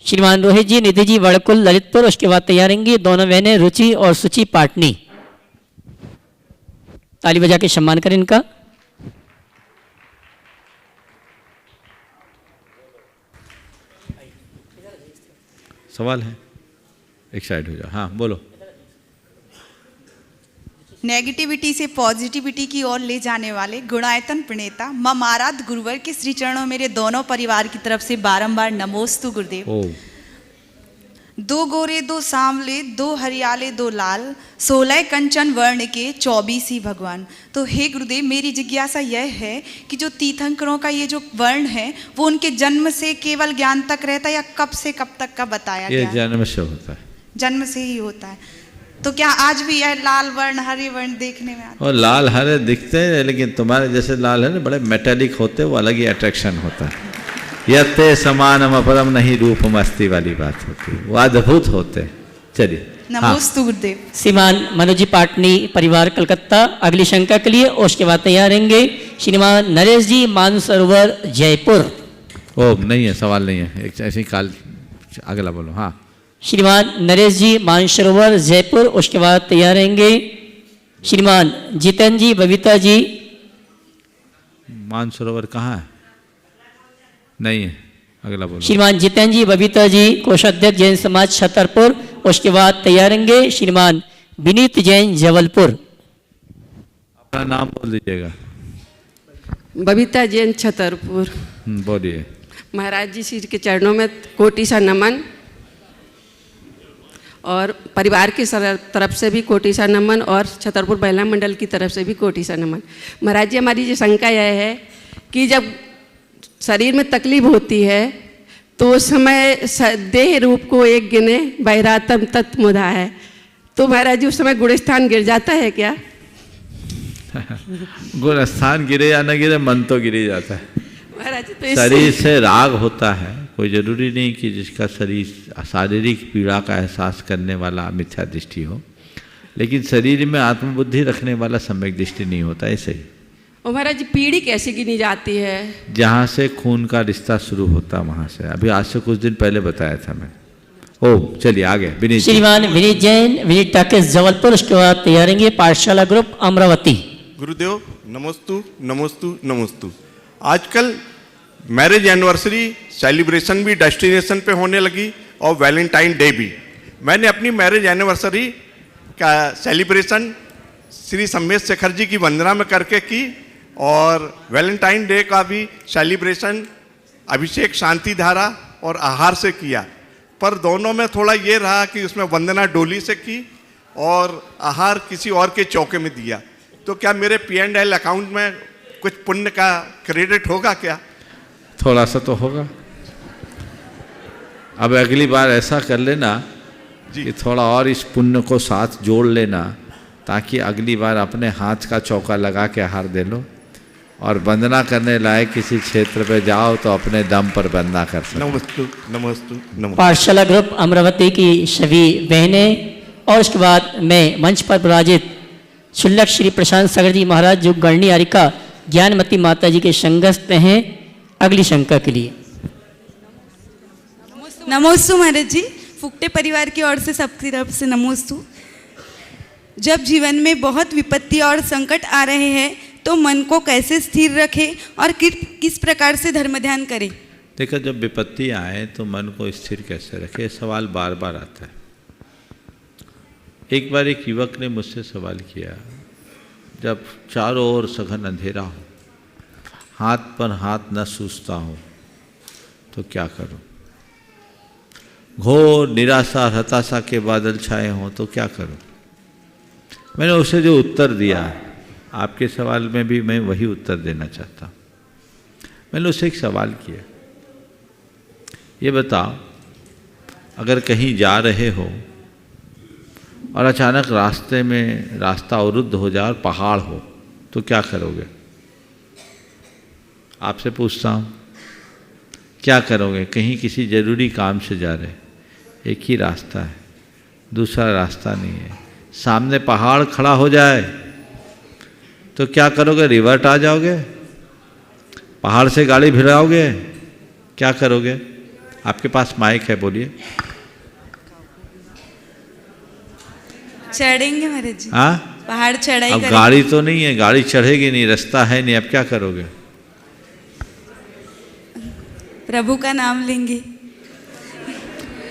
श्रीमान रोहित जी, निधि जी वड़कुल ललितपुर। उसके बाद तैयार रहेंगी दोनों बहनें रुचि और सुचि पाटनी। ताली बजा के सम्मान करें इनका। सवाल है, एक साइड हो जाओ। हाँ बोलो। नेगेटिविटी से पॉजिटिविटी की ओर ले जाने वाले गुणायतन प्रणेता मम आराध्य गुरुवर के श्री चरणों मेरे दोनों परिवार की तरफ से बारंबार नमोस्तु गुरुदेव। दो गोरे दो सांवले दो हरियाले दो लाल 16 कंचन वर्ण के 24 ही भगवान। तो हे गुरुदेव, मेरी जिज्ञासा यह है कि जो तीर्थंकरों का ये जो वर्ण है वो उनके जन्म से केवल ज्ञान तक रहता है या कब से कब तक का बताया गया? ये जन्म से होता है। जन्म से ही होता है। तो क्या आज भी यह लाल वर्ण हरे वर्ण देखने में आता है? और लाल हरे दिखते हैं, लेकिन तुम्हारे जैसे लाल है ना, बड़े मेटेलिक होते, वो अलग ही अट्रैक्शन होता है। यत्ते समानम अपरम नहीं रूप मस्ती वाली बात होती है, वो अद्भुत होते हैं। चलिए नमोस्तु गुरुदेव। श्रीमान मनोज जी पाटनी परिवार कलकत्ता अगली शंका के लिए। और उसके बाद तैयार रहेंगे श्रीमान नरेश जी मानसरोवर जयपुर। ओ नहीं है, सवाल नहीं है, एक ऐसे ही काल। अगला बोलो। हाँ श्रीमान नरेश जी मानसरोवर जयपुर। उसके बाद तैयार रहेंगे श्रीमान जितेंद्र जी बबीता जी। मानसरोवर कहाँ है? नहीं है, अगला बोलो। श्रीमान जितेंद्र जी बबीता जी कोषाध्यक्ष जैन समाज छतरपुर। उसके बाद तैयार रहेंगे श्रीमान विनीत जैन जबलपुर। अपना नाम बोल दीजिएगा। बबीता जैन छतरपुर। बोलिए। महाराज जी श्री के चरणों में कोटि सा नमन और परिवार की तरफ से भी कोटि सा नमन और छतरपुर महिला मंडल की तरफ से भी कोटि सा नमन। महाराज जी, हमारी जो शंका यह है कि जब शरीर में तकलीफ होती है तो उस समय देह रूप को एक गिने बैरातम तत् मुदा है, तो महाराज जी उस समय गुणस्थान गिर जाता है क्या? गुणस्थान गिरे या न गिरे, मन तो गिर जाता है। महाराज जी तो शरीर से राग होता है, कोई जरूरी नहीं कि जिसका शरीर शारीरिक पीड़ा का एहसास करने वाला मिथ्या दृष्टि हो, लेकिन शरीर में आत्मबुद्धि रखने वाला सम्यक दृष्टि नहीं होता। ऐसे ही और महाराज जी पीढ़ी कैसे गिनी जाती है? जहाँ से खून का रिश्ता शुरू होता वहाँ से। अभी आज से कुछ दिन पहले बताया था मैं। ओ चलिए आगे। विनीत श्रीमान विनीत जैन विनीत टाकेश जबलपुर। उसके बाद तैयार रहेंगे पाठशाला ग्रुप अमरावती। गुरुदेव नमोस्तु नमोस्तु नमोस्तु। आजकल मैरिज एनिवर्सरी सेलिब्रेशन भी डेस्टिनेशन पे होने लगी और वैलेंटाइन डे भी। मैंने अपनी मैरिज एनिवर्सरी का सेलिब्रेशन श्री सम्मेद शेखर जी की वंदना में करके की और वैलेंटाइन डे का भी सेलिब्रेशन अभिषेक शांति धारा और आहार से किया। पर दोनों में थोड़ा ये रहा कि उसमें वंदना डोली से की और आहार किसी और के चौके में दिया। तो क्या मेरे P&L अकाउंट में कुछ पुण्य का क्रेडिट होगा क्या? थोड़ा सा तो होगा। अब अगली बार ऐसा कर लेना कि थोड़ा और इस पुण्य को साथ जोड़ लेना, ताकि अगली बार अपने हाथ का चौका लगा के आहार दे लो और वंदना करने लायक किसी क्षेत्र पे जाओ तो अपने दम पर वंदना कर सकते। नमस्तु नमस्तु नमस्तु। पाठशाला ग्रुप अमरावती की सभी बहनें और उसके बाद मैं मंच पर विराजित शुल्लक श्री प्रशांत सागर जी महाराज जो गणनी आरिका ज्ञानमती माता जी के संगस्थ हैं अगली शंका के लिए। नमोस्तु महाराज जी, फुकटे परिवार की ओर से सबकी तरफ से नमोस्तु। जब जीवन में बहुत विपत्ति और संकट आ रहे हैं तो मन को कैसे स्थिर रखें और किस प्रकार से धर्म ध्यान करें? देखो, जब विपत्ति आए तो मन को स्थिर कैसे रखे, सवाल बार बार आता है। एक बार एक युवक ने मुझसे सवाल किया, जब चारों ओर सघन अंधेरा हो, हाथ पर हाथ न सूझता हो तो क्या करूं? घोर निराशा हताशा के बादल छाए हों तो क्या करूं? मैंने उसे जो उत्तर दिया, आपके सवाल में भी मैं वही उत्तर देना चाहता हूँ। मैंने उससे एक सवाल किया, ये बताओ, अगर कहीं जा रहे हो और अचानक रास्ते में रास्ता अवरुद्ध हो जाए और पहाड़ हो तो क्या करोगे? आपसे पूछता हूँ, क्या करोगे? कहीं किसी ज़रूरी काम से जा रहे, एक ही रास्ता है, दूसरा रास्ता नहीं है, सामने पहाड़ खड़ा हो जाए तो क्या करोगे? रिवर्ट आ जाओगे? पहाड़ से गाड़ी भिड़ाओगे? क्या करोगे? आपके पास माइक है, बोलिए। चढ़ेंगे महाराज जी। हाँ, पहाड़ चढ़ाई अब करेंगे। गाड़ी तो नहीं है, गाड़ी चढ़ेगी नहीं, रास्ता है नहीं, अब क्या करोगे? प्रभु का नाम लेंगे।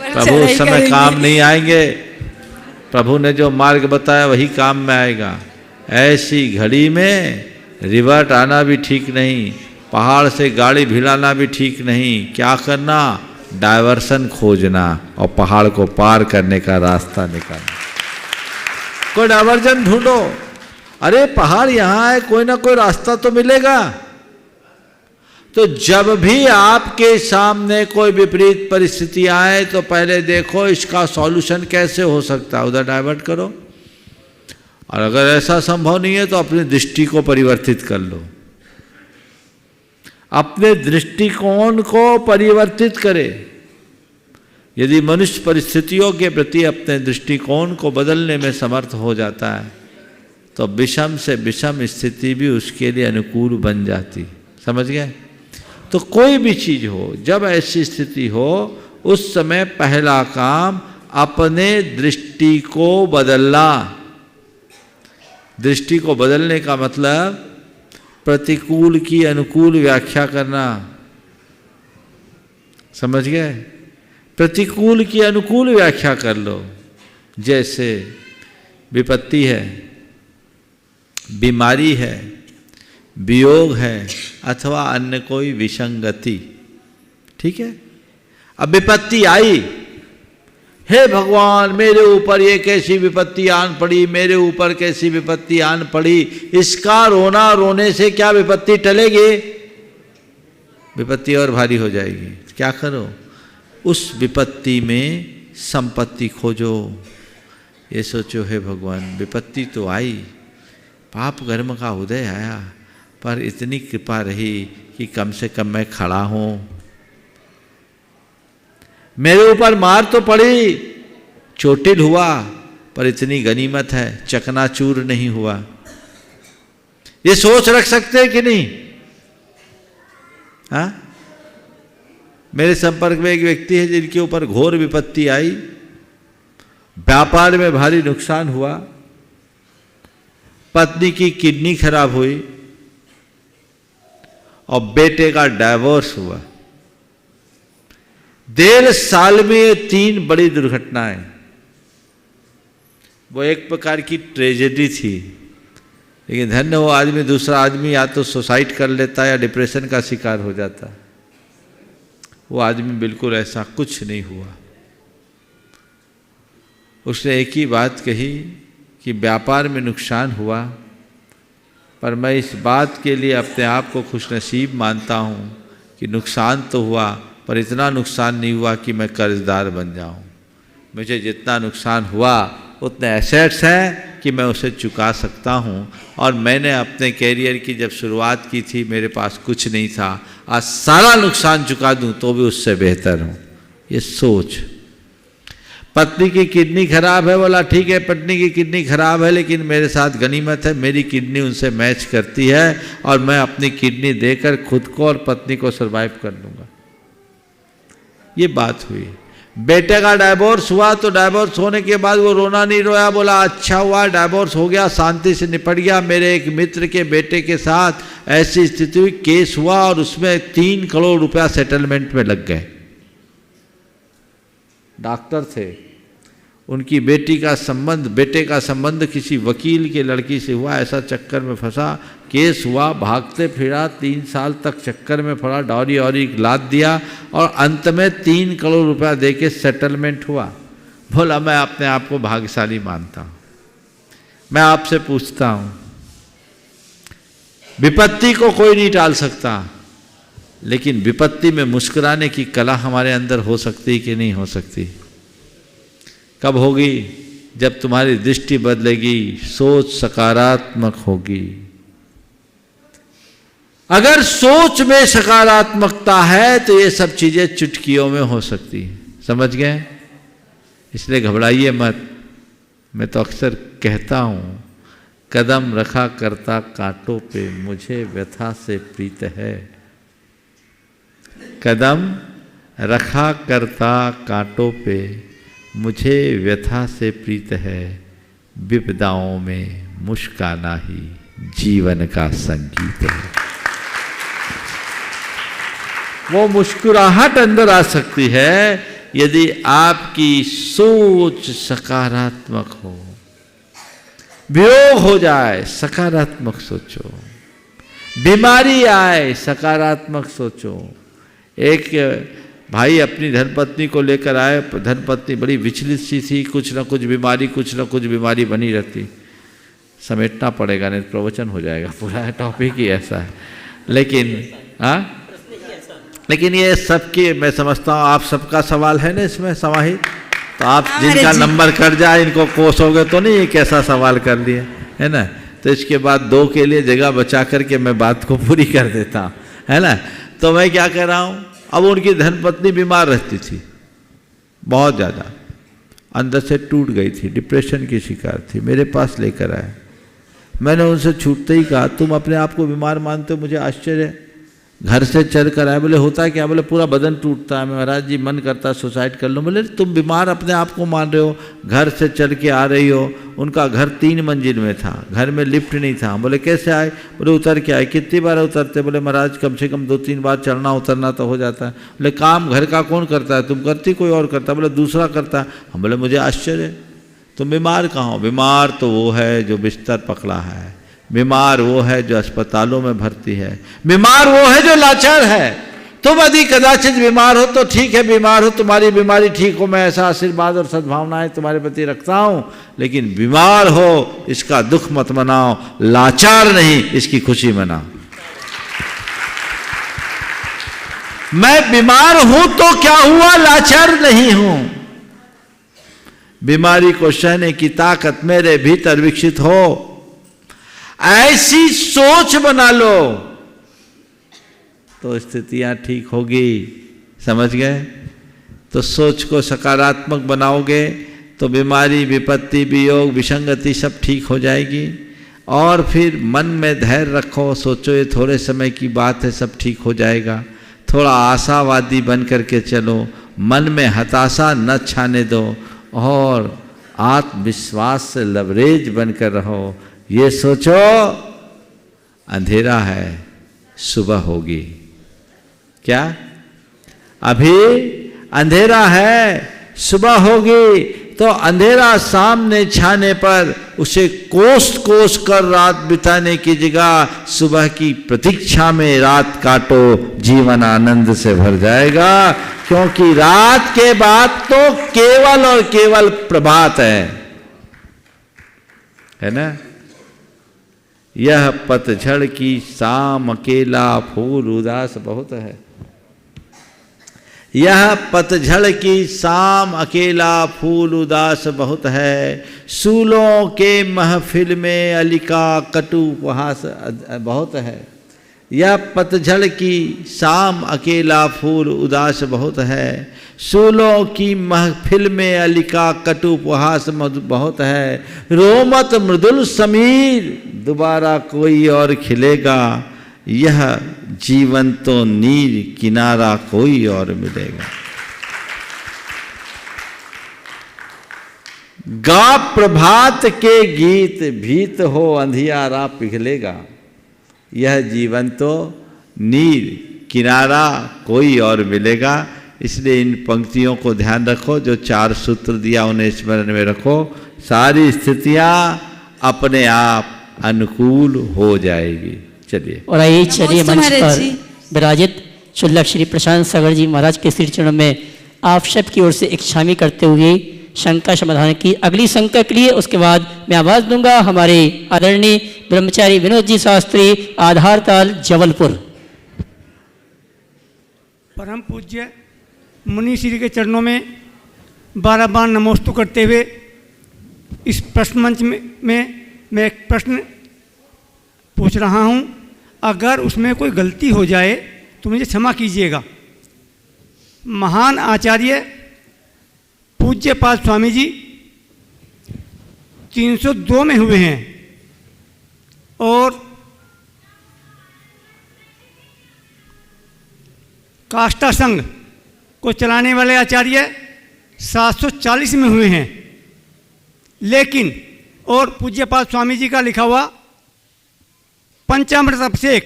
प्रभु उस समय काम नहीं आएंगे, प्रभु ने जो मार्ग बताया वही काम में आएगा। ऐसी घड़ी में रिवर्ट आना भी ठीक नहीं, पहाड़ से गाड़ी भिड़ाना भी ठीक नहीं। क्या करना? डायवर्सन खोजना और पहाड़ को पार करने का रास्ता निकालना। कोई डायवर्जन ढूंढो। अरे पहाड़ यहाँ है, कोई ना कोई रास्ता तो मिलेगा। तो जब भी आपके सामने कोई विपरीत परिस्थिति आए तो पहले देखो इसका सॉल्यूशन कैसे हो सकता है, उधर डाइवर्ट करो। और अगर ऐसा संभव नहीं है तो अपनी दृष्टि को परिवर्तित कर लो, अपने दृष्टिकोण को परिवर्तित करे। यदि मनुष्य परिस्थितियों के प्रति अपने दृष्टिकोण को बदलने में समर्थ हो जाता है तो विषम से विषम स्थिति भी उसके लिए अनुकूल बन जाती। समझ गए? तो कोई भी चीज हो, जब ऐसी स्थिति हो उस समय पहला काम अपने दृष्टि को बदलना। दृष्टि को बदलने का मतलब प्रतिकूल की अनुकूल व्याख्या करना। समझ गए? प्रतिकूल की अनुकूल व्याख्या कर लो। जैसे विपत्ति है, बीमारी है, वियोग है अथवा अन्य कोई विसंगति, ठीक है? अब विपत्ति आई, हे भगवान मेरे ऊपर ये कैसी विपत्ति आन पड़ी, मेरे ऊपर कैसी विपत्ति आन पड़ी, इसका रोना रोने से क्या विपत्ति टलेगी? विपत्ति और भारी हो जाएगी। क्या करो? उस विपत्ति में संपत्ति खोजो। ये सोचो, हे भगवान विपत्ति तो आई, पाप कर्म का उदय आया, पर इतनी कृपा रही कि कम से कम मैं खड़ा हूं। मेरे ऊपर मार तो पड़ी, चोटिल हुआ, पर इतनी गनीमत है चकनाचूर नहीं हुआ। ये सोच रख सकते हैं कि नहीं? हाँ, मेरे संपर्क में एक व्यक्ति है जिनके ऊपर घोर विपत्ति आई, व्यापार में भारी नुकसान हुआ, पत्नी की किडनी खराब हुई और बेटे का डाइवोर्स हुआ। 1.5 साल में 3 बड़ी दुर्घटनाएं। वो एक प्रकार की ट्रेजेडी थी, लेकिन धन्य वो आदमी, दूसरा आदमी या तो सुसाइड कर लेता या डिप्रेशन का शिकार हो जाता। वो आदमी बिल्कुल ऐसा कुछ नहीं हुआ। उसने एक ही बात कही कि व्यापार में नुकसान हुआ, पर मैं इस बात के लिए अपने आप को खुशनसीब मानता हूँ कि नुकसान तो हुआ पर इतना नुकसान नहीं हुआ कि मैं कर्जदार बन जाऊँ। मुझे जितना नुकसान हुआ उतने एसेट्स हैं कि मैं उसे चुका सकता हूँ। और मैंने अपने कैरियर की जब शुरुआत की थी मेरे पास कुछ नहीं था, आज सारा नुकसान चुका दूँ तो भी उससे बेहतर हूँ। ये सोच। पत्नी की किडनी खराब है, बोला ठीक है पत्नी की किडनी खराब है, लेकिन मेरे साथ गनीमत है मेरी किडनी उनसे मैच करती है और मैं अपनी किडनी देकर खुद को और पत्नी को सरवाइव कर लूँगा। ये बात हुई। बेटे का डाइवोर्स हुआ तो डाइवोर्स होने के बाद वो रोना नहीं रोया, बोला अच्छा हुआ डाइवोर्स हो गया, शांति से निपट गया। मेरे एक मित्र के बेटे के साथ ऐसी स्थिति हुई, केस हुआ और उसमें 3 करोड़ रुपया सेटलमेंट में लग गए। डॉक्टर थे, उनकी बेटे का संबंध किसी वकील के लड़की से हुआ, ऐसा चक्कर में फंसा, केस हुआ, भागते फिरा 3 साल तक चक्कर में पड़ा, डॉरी और लाद दिया और अंत में 3 करोड़ रुपया देके सेटलमेंट हुआ। बोला मैं अपने आप को भाग्यशाली मानता हूँ। मैं आपसे पूछता हूँ, विपत्ति को कोई नहीं टाल सकता, लेकिन विपत्ति में मुस्कुराने की कला हमारे अंदर हो सकती कि नहीं हो सकती? कब होगी? जब तुम्हारी दृष्टि बदलेगी, सोच सकारात्मक होगी। अगर सोच में सकारात्मकता है तो ये सब चीजें चुटकियों में हो सकती हैं। समझ गए? इसलिए घबराइए मत। मैं तो अक्सर कहता हूं, कदम रखा करता कांटों पे, मुझे व्यथा से प्रीत है। कदम रखा करता कांटों पे, मुझे व्यथा से प्रीत है। विपदाओं में मुस्काना ही जीवन का संगीत है। वो मुस्कुराहट अंदर आ सकती है यदि आपकी सोच सकारात्मक हो। वियोग हो जाए, सकारात्मक सोचो। बीमारी आए, सकारात्मक सोचो। एक भाई अपनी धर्मपत्नी को लेकर आए, धर्मपत्नी बड़ी विचलित सी थी, कुछ न कुछ बीमारी बनी रहती। समेटना पड़ेगा नहीं प्रवचन हो जाएगा, पूरा टॉपिक ही ऐसा है। लेकिन ये सबकी, मैं समझता हूँ आप सबका सवाल है ना इसमें समाहित, तो आप जिनका नंबर कट जाए इनको कोसोगे तो नहीं, ये कैसा सवाल कर लिए है ना। तो इसके बाद 2 के लिए जगह बचा करके मैं बात को पूरी कर देता हूँ, है ना। तो मैं क्या कह रहा हूँ, अब उनकी धर्मपत्नी बीमार रहती थी, बहुत ज़्यादा अंदर से टूट गई थी, डिप्रेशन की शिकार थी। मेरे पास लेकर आए, मैंने उनसे छूटते ही कहा तुम अपने आप को बीमार मानते हो, मुझे आश्चर्य है। घर से चल कर आए, बोले होता है क्या? बोले पूरा बदन टूटता है महाराज जी, मन करता है सुसाइड कर लो। बोले तुम बीमार अपने आप को मान रहे हो, घर से चल के आ रही हो। उनका घर 3 मंजिल में था, घर में लिफ्ट नहीं था। बोले कैसे आए? बोले उतर के आए। कितनी बार उतरते? बोले महाराज कम से कम 2-3 बार चढ़ना उतरना तो हो जाता है। बोले काम घर का कौन करता है? तुम करती, कोई और करता? बोले दूसरा करता है। हम बोले मुझे आश्चर्य, तुम बीमार कहाँ हो? बीमार तो वो है जो बिस्तर पकड़ा है, बीमार वो है जो अस्पतालों में भर्ती है, बीमार वो है जो लाचार है। तुम यदि कदाचित बीमार हो तो ठीक है, बीमार हो, तुम्हारी बीमारी ठीक हो, मैं ऐसा आशीर्वाद और सद्भावनाएं तुम्हारे प्रति रखता हूं। लेकिन बीमार हो इसका दुख मत मनाओ, लाचार नहीं इसकी खुशी मनाओ। मैं बीमार हूं तो क्या हुआ, लाचार नहीं हूं। बीमारी को सहने की ताकत मेरे भीतर विकसित हो, ऐसी सोच बना लो तो स्थितियां ठीक होगी। समझ गए? तो सोच को सकारात्मक बनाओगे तो बीमारी, विपत्ति, वियोग, विसंगति सब ठीक हो जाएगी। और फिर मन में धैर्य रखो, सोचो ये थोड़े समय की बात है, सब ठीक हो जाएगा। थोड़ा आशावादी बन करके चलो, मन में हताशा न छाने दो और आत्मविश्वास से लवरेज बनकर रहो। ये सोचो अंधेरा है, सुबह होगी। क्या? अभी अंधेरा है, सुबह होगी। तो अंधेरा सामने छाने पर उसे कोस कर रात बिताने की जगह सुबह की प्रतीक्षा में रात काटो, जीवन आनंद से भर जाएगा। क्योंकि रात के बाद तो केवल और केवल प्रभात है ना। यह पतझड़ की शाम अकेला फूल उदास बहुत है। यह पतझड़ की शाम अकेला फूल उदास बहुत है, सूलों के महफिल में अली का कटु उपहास बहुत है। यह पतझड़ की शाम अकेला फूल उदास बहुत है, सूलों की महफिल में अली का कटु उपहास बहुत है। रोमत मृदुल समीर दोबारा कोई और खिलेगा, यह जीवन तो नीर किनारा कोई और मिलेगा। गा प्रभात के गीत भीत हो अंधियारा पिघलेगा, यह जीवन तो नीर किनारा कोई और मिलेगा। इसलिए इन पंक्तियों को ध्यान रखो, जो 4 सूत्र दिया उन्हें स्मरण में रखो, सारी स्थितियां अपने आप अनुकूल हो जाएगी। चलिए और आइए चलिए मंच पर विराजित शुल्लक श्री प्रशांत सागर जी महाराज के श्री चरणों में आप सब की ओर से एक शामी करते हुए शंका समाधान की अगली शंका के लिए। उसके बाद मैं आवाज दूंगा हमारे आदरणीय ब्रह्मचारी विनोद जी शास्त्री, आधारताल, जबलपुर। परम पूज्य मुनि श्री के चरणों में 12 बार नमोस्तु करते हुए इस प्रश्न मंच में मैं एक प्रश्न पूछ रहा हूं। अगर उसमें कोई गलती हो जाए तो मुझे क्षमा कीजिएगा। महान आचार्य पूज्यपाद स्वामी जी 302 में हुए हैं और काष्ठा संघ को चलाने वाले आचार्य 740 में हुए हैं। लेकिन और पूज्यपाद स्वामी जी का लिखा हुआ पंचामृत अभिषेक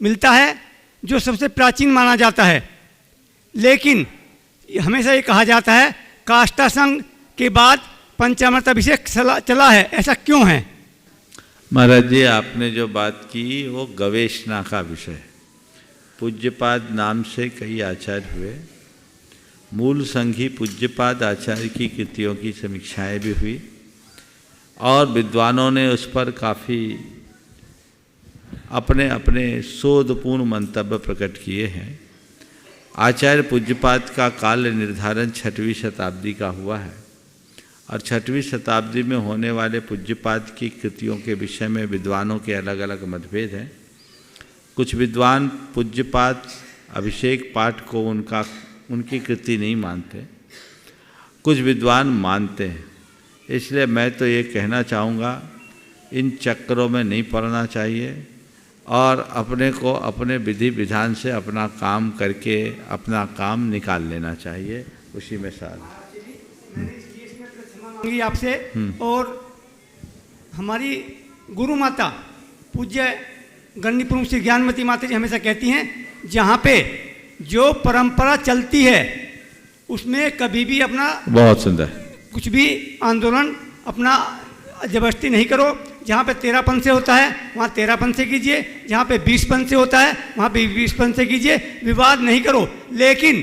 मिलता है जो सबसे प्राचीन माना जाता है। लेकिन हमेशा ये कहा जाता है काष्ठा संघ के बाद पंचामृत अभिषेक चला है, ऐसा क्यों है? महाराज जी, आपने जो बात की वो गवेषणा का विषय है। पूज्यपाद नाम से कई आचार्य हुए, मूल संघी पूज्यपाद आचार्य की कृतियों की समीक्षाएं भी हुई और विद्वानों ने उस पर काफ़ी अपने अपने शोधपूर्ण मंतव्य प्रकट किए हैं। आचार्य पूज्यपाद का काल निर्धारण 6वीं शताब्दी का हुआ है और 6वीं शताब्दी में होने वाले पूज्यपाद की कृतियों के विषय में विद्वानों के अलग अलग मतभेद हैं। कुछ विद्वान पूज्यपाद अभिषेक पाठ को उनकी कृति नहीं मानते, कुछ विद्वान मानते हैं। इसलिए मैं तो ये कहना चाहूँगा इन चक्करों में नहीं पड़ना चाहिए और अपने को अपने विधि विधान से अपना काम करके अपना काम निकाल लेना चाहिए। उसी में साथ आपसे और हमारी गुरु माता पूज्य गण्य प्रमुख श्री ज्ञानमती माता जी हमेशा कहती हैं जहाँ पे जो परंपरा चलती है उसमें कभी भी अपना बहुत सुंदर कुछ भी आंदोलन अपना जबरदस्ती नहीं करो। जहाँ पे 13पन से होता है वहाँ 13पन से कीजिए, जहाँ पे 20पन से होता है वहाँ पे 20पन से कीजिए, विवाद नहीं करो। लेकिन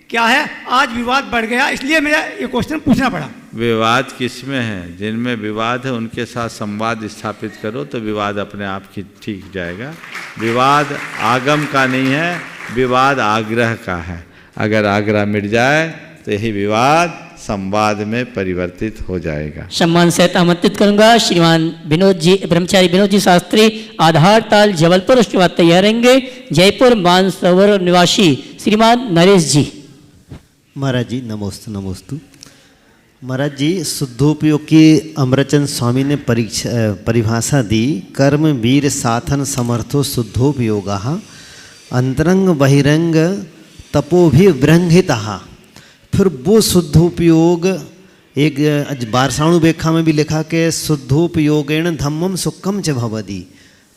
क्या है आज विवाद बढ़ गया, इसलिए मेरा ये क्वेश्चन पूछना पड़ा। विवाद किसमें है? जिनमें विवाद है उनके साथ संवाद स्थापित करो तो विवाद अपने आप की ठीक जाएगा। विवाद आगम का नहीं है, विवाद आग्रह का है। अगर आग्रह मिट जाए तो यही विवाद संवाद में परिवर्तित हो जाएगा। सम्मान सहित आमंत्रित करूंगा श्रीमान विनोद जी, ब्रह्मचारी विनोद जी शास्त्री, आधारताल, जबलपुर। उसके बाद तैयार रहेंगे जयपुर मानसरोवर निवासी श्रीमान नरेश जी। महाराज जी नमोस्तु नमोस्तु। महाराज जी शुद्धोपयोग की अमरचंद स्वामी ने परिभाषा दी, कर्म वीर साधन समर्थो शुद्धोपयोगः अंतरंग बहिरंग तपोभिवृंहितः। फिर वो शुद्धोपयोग एक बारसाणु व्याख्या में भी लिखा कि शुद्धोपयोगेण धम्मम सुखम च भवति।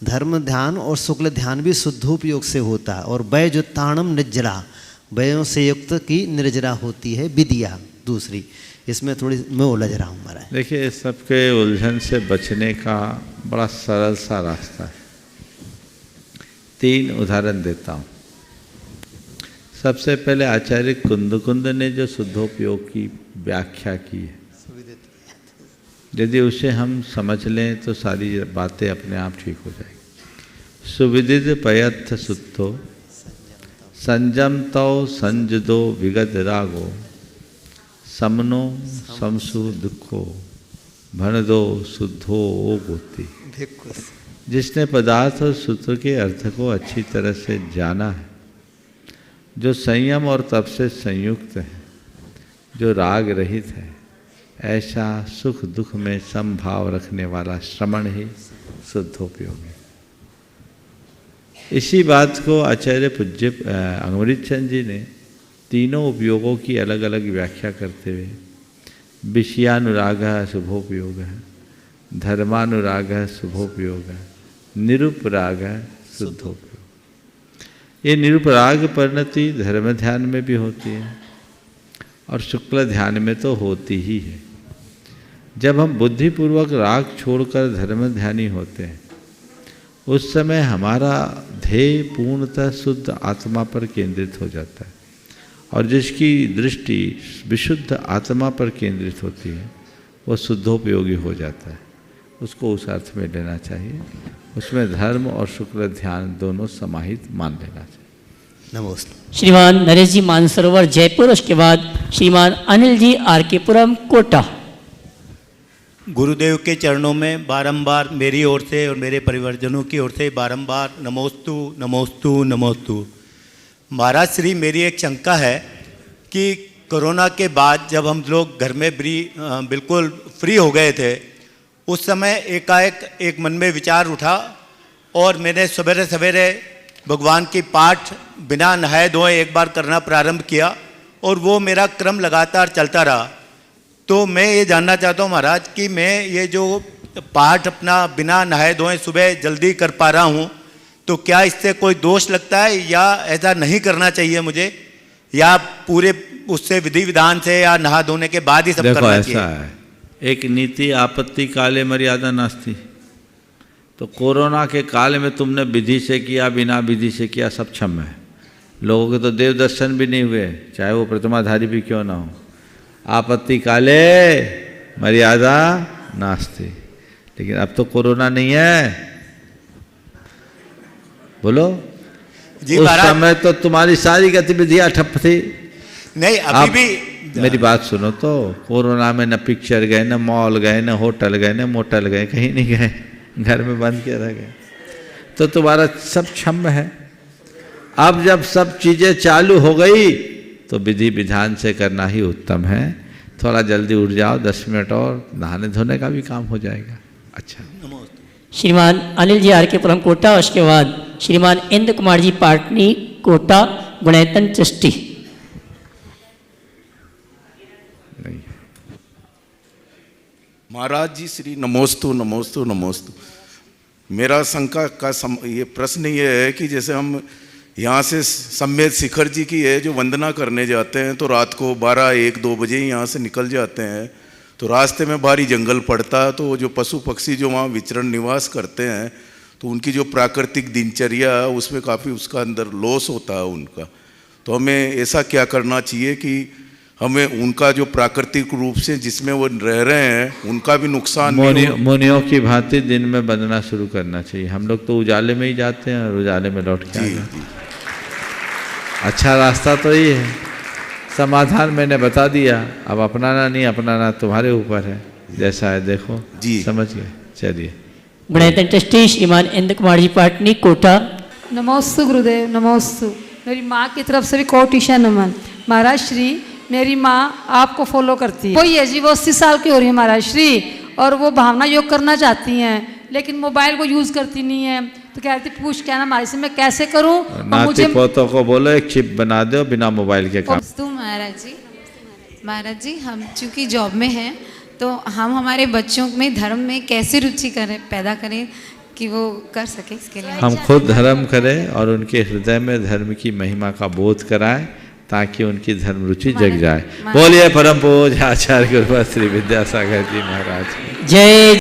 धर्म ध्यान और शुक्ल ध्यान भी शुद्धोपयोग से होता है। और वैजुत्ताणम निर्जरा, वयों से युक्त की निर्जरा होती है विद्या दूसरी। इसमें थोड़ी मैं उलझ रहा हूँ महाराज। देखिए, इस सबके उलझन से बचने का बड़ा सरल सा रास्ता है। 3 उदाहरण देता हूँ। सबसे पहले आचार्य कुंद ने जो शुद्धोपयोग की व्याख्या की है, यदि उसे हम समझ लें तो सारी बातें अपने आप ठीक हो जाएगी। सुविदित पयत्थ शुद्धो संजम तव संजदो विगत रागो, समनो समसु दुखो, भन दो शुद्धो ओ गोती। जिसने पदार्थ और सूत्र के अर्थ को अच्छी तरह से जाना है, जो संयम और तप से संयुक्त है, जो राग रहित है, ऐसा सुख दुख में समभाव रखने वाला श्रमण ही शुद्धोपयोग है। इसी बात को आचार्य पूज्य अमृत चंद जी ने तीनों उपयोगों की अलग अलग व्याख्या करते हुए विषयानुराग शुभोपयोग है, धर्मानुराग शुभोपयोग है, निरुपराग शुद्धोपयोग। ये निरुपराग परिणति धर्म ध्यान में भी होती है और शुक्ल ध्यान में तो होती ही है। जब हम बुद्धिपूर्वक राग छोड़कर धर्म ध्यानी होते हैं, उस समय हमारा ध्येय पूर्णतः शुद्ध आत्मा पर केंद्रित हो जाता है, और जिसकी दृष्टि विशुद्ध आत्मा पर केंद्रित होती है वो शुद्धोपयोगी हो जाता है। उसको उस अर्थ में लेना चाहिए, उसमें धर्म और शुक्ल ध्यान दोनों समाहित मान लेना चाहिए। नमस्ते। श्रीमान नरेश जी मानसरोवर जयपुर, उसके बाद श्रीमान अनिल जी आरकेपुरम कोटा। गुरुदेव के चरणों में बारंबार मेरी ओर से और मेरे परिवारजनों की ओर से बारंबार नमोस्तु नमोस्तु नमोस्तु। महाराज श्री, मेरी एक शंका है कि कोरोना के बाद जब हम लोग घर में बिल्कुल फ्री हो गए थे, उस समय एकाएक एक मन में विचार उठा और मैंने सवेरे सवेरे भगवान की पाठ बिना नहाए धोए एक बार करना प्रारंभ किया, और वो मेरा क्रम लगातार चलता रहा। तो मैं ये जानना चाहता हूँ महाराज कि मैं ये जो पाठ अपना बिना नहाए धोए सुबह जल्दी कर पा रहा हूँ, तो क्या इससे कोई दोष लगता है या ऐसा नहीं करना चाहिए मुझे, या पूरे उससे विधि विधान से या नहा धोने के बाद ही सब करना चाहिए? ऐसा है, एक नीति आपत्ति काले मर्यादा नास्ति। तो कोरोना के काल में तुमने विधि से किया बिना विधि से किया सब क्षम्य है। लोगों के तो देव दर्शन भी नहीं हुए, चाहे वो प्रतिमाधारी भी क्यों ना हो। आपत्ति काले मर्यादा नास्ति। लेकिन अब तो कोरोना नहीं है, बोलो जी। उस समय तो तुम्हारी सारी गतिविधियां ठप थी। नहीं, अभी भी मेरी बात सुनो तो, कोरोना में न पिक्चर गए, न मॉल गए, न होटल गए, न मोटल गए, कहीं नहीं गए, घर में बंद के रह गए। तो तुम्हारा सब क्षम्य है। अब जब सब चीजें चालू हो गई तो विधि विधान से करना ही उत्तम है। थोड़ा जल्दी उठ जाओ, 10 मिनट और नहाने धोने का भी काम हो जाएगा। अच्छा। श्रीमान अनिल जी आरकेपुरम कोटा, उसके बाद श्रीमान इंद्र कुमार जी पाटनी कोटा गुणैतन चष्टी। महाराज जी श्री नमोस्तु नमोस्तु नमोस्तु। मेरा शंका का ये प्रश्न ये है कि जैसे हम यहाँ से सम्मेद शिखर जी की है जो वंदना करने जाते हैं, तो रात को 12-1-2 बजे यहाँ से निकल जाते हैं, तो रास्ते में भारी जंगल पड़ता है, तो जो पशु पक्षी जो वहाँ विचरण निवास करते हैं, तो उनकी जो प्राकृतिक दिनचर्या है उसमें काफ़ी उसका अंदर लॉस होता है उनका। तो हमें ऐसा क्या करना चाहिए कि हमें उनका जो प्राकृतिक रूप से जिसमें वो रह रहे हैं उनका भी नुकसान मुनियों की भांति दिन में बंधना शुरू करना चाहिए। हम लोग तो उजाले में ही जाते हैं और उजाले में लौट के आते हैं। अच्छा रास्ता तो ये है। समाधान मैंने बता दिया, अब अपनाना नहीं अपनाना तुम्हारे ऊपर है, जैसा है देखो जी। समझ गए, चलिए। गुणैतन ट्रस्टी श्रीमान इंद्र कुमार जी पाटनी कोटा। नमोस्तु गुरुदेव, नमोस्तु। मेरी माँ की तरफ से भी कोटिशा नमन। महाराज श्री, मेरी माँ आपको फॉलो करती है, वही है जी, वो 80 साल की हो रही है महाराज श्री, और वो भावना योग करना चाहती हैं, लेकिन मोबाइल को यूज़ करती नहीं है। तो कह रही थी पूछ क्या ना हमारे से मैं कैसे करूँ? नाती पोतों को बोलो एक चिप बना दो बिना मोबाइल के काम। महाराज जी हम चूँकि जॉब में हैं, तो हम हमारे बच्चों में धर्म में कैसे रुचि करें, पैदा करें कि वो कर सके, इसके लिए हम खुद धर्म करें और उनके हृदय में धर्म की महिमा का बोध कराएं, ताकि उनकी धर्म रुचि जग जाए। बोलिए परम पूज्य आचार्य गुरुवर श्री विद्यासागर जी महाराज। जय।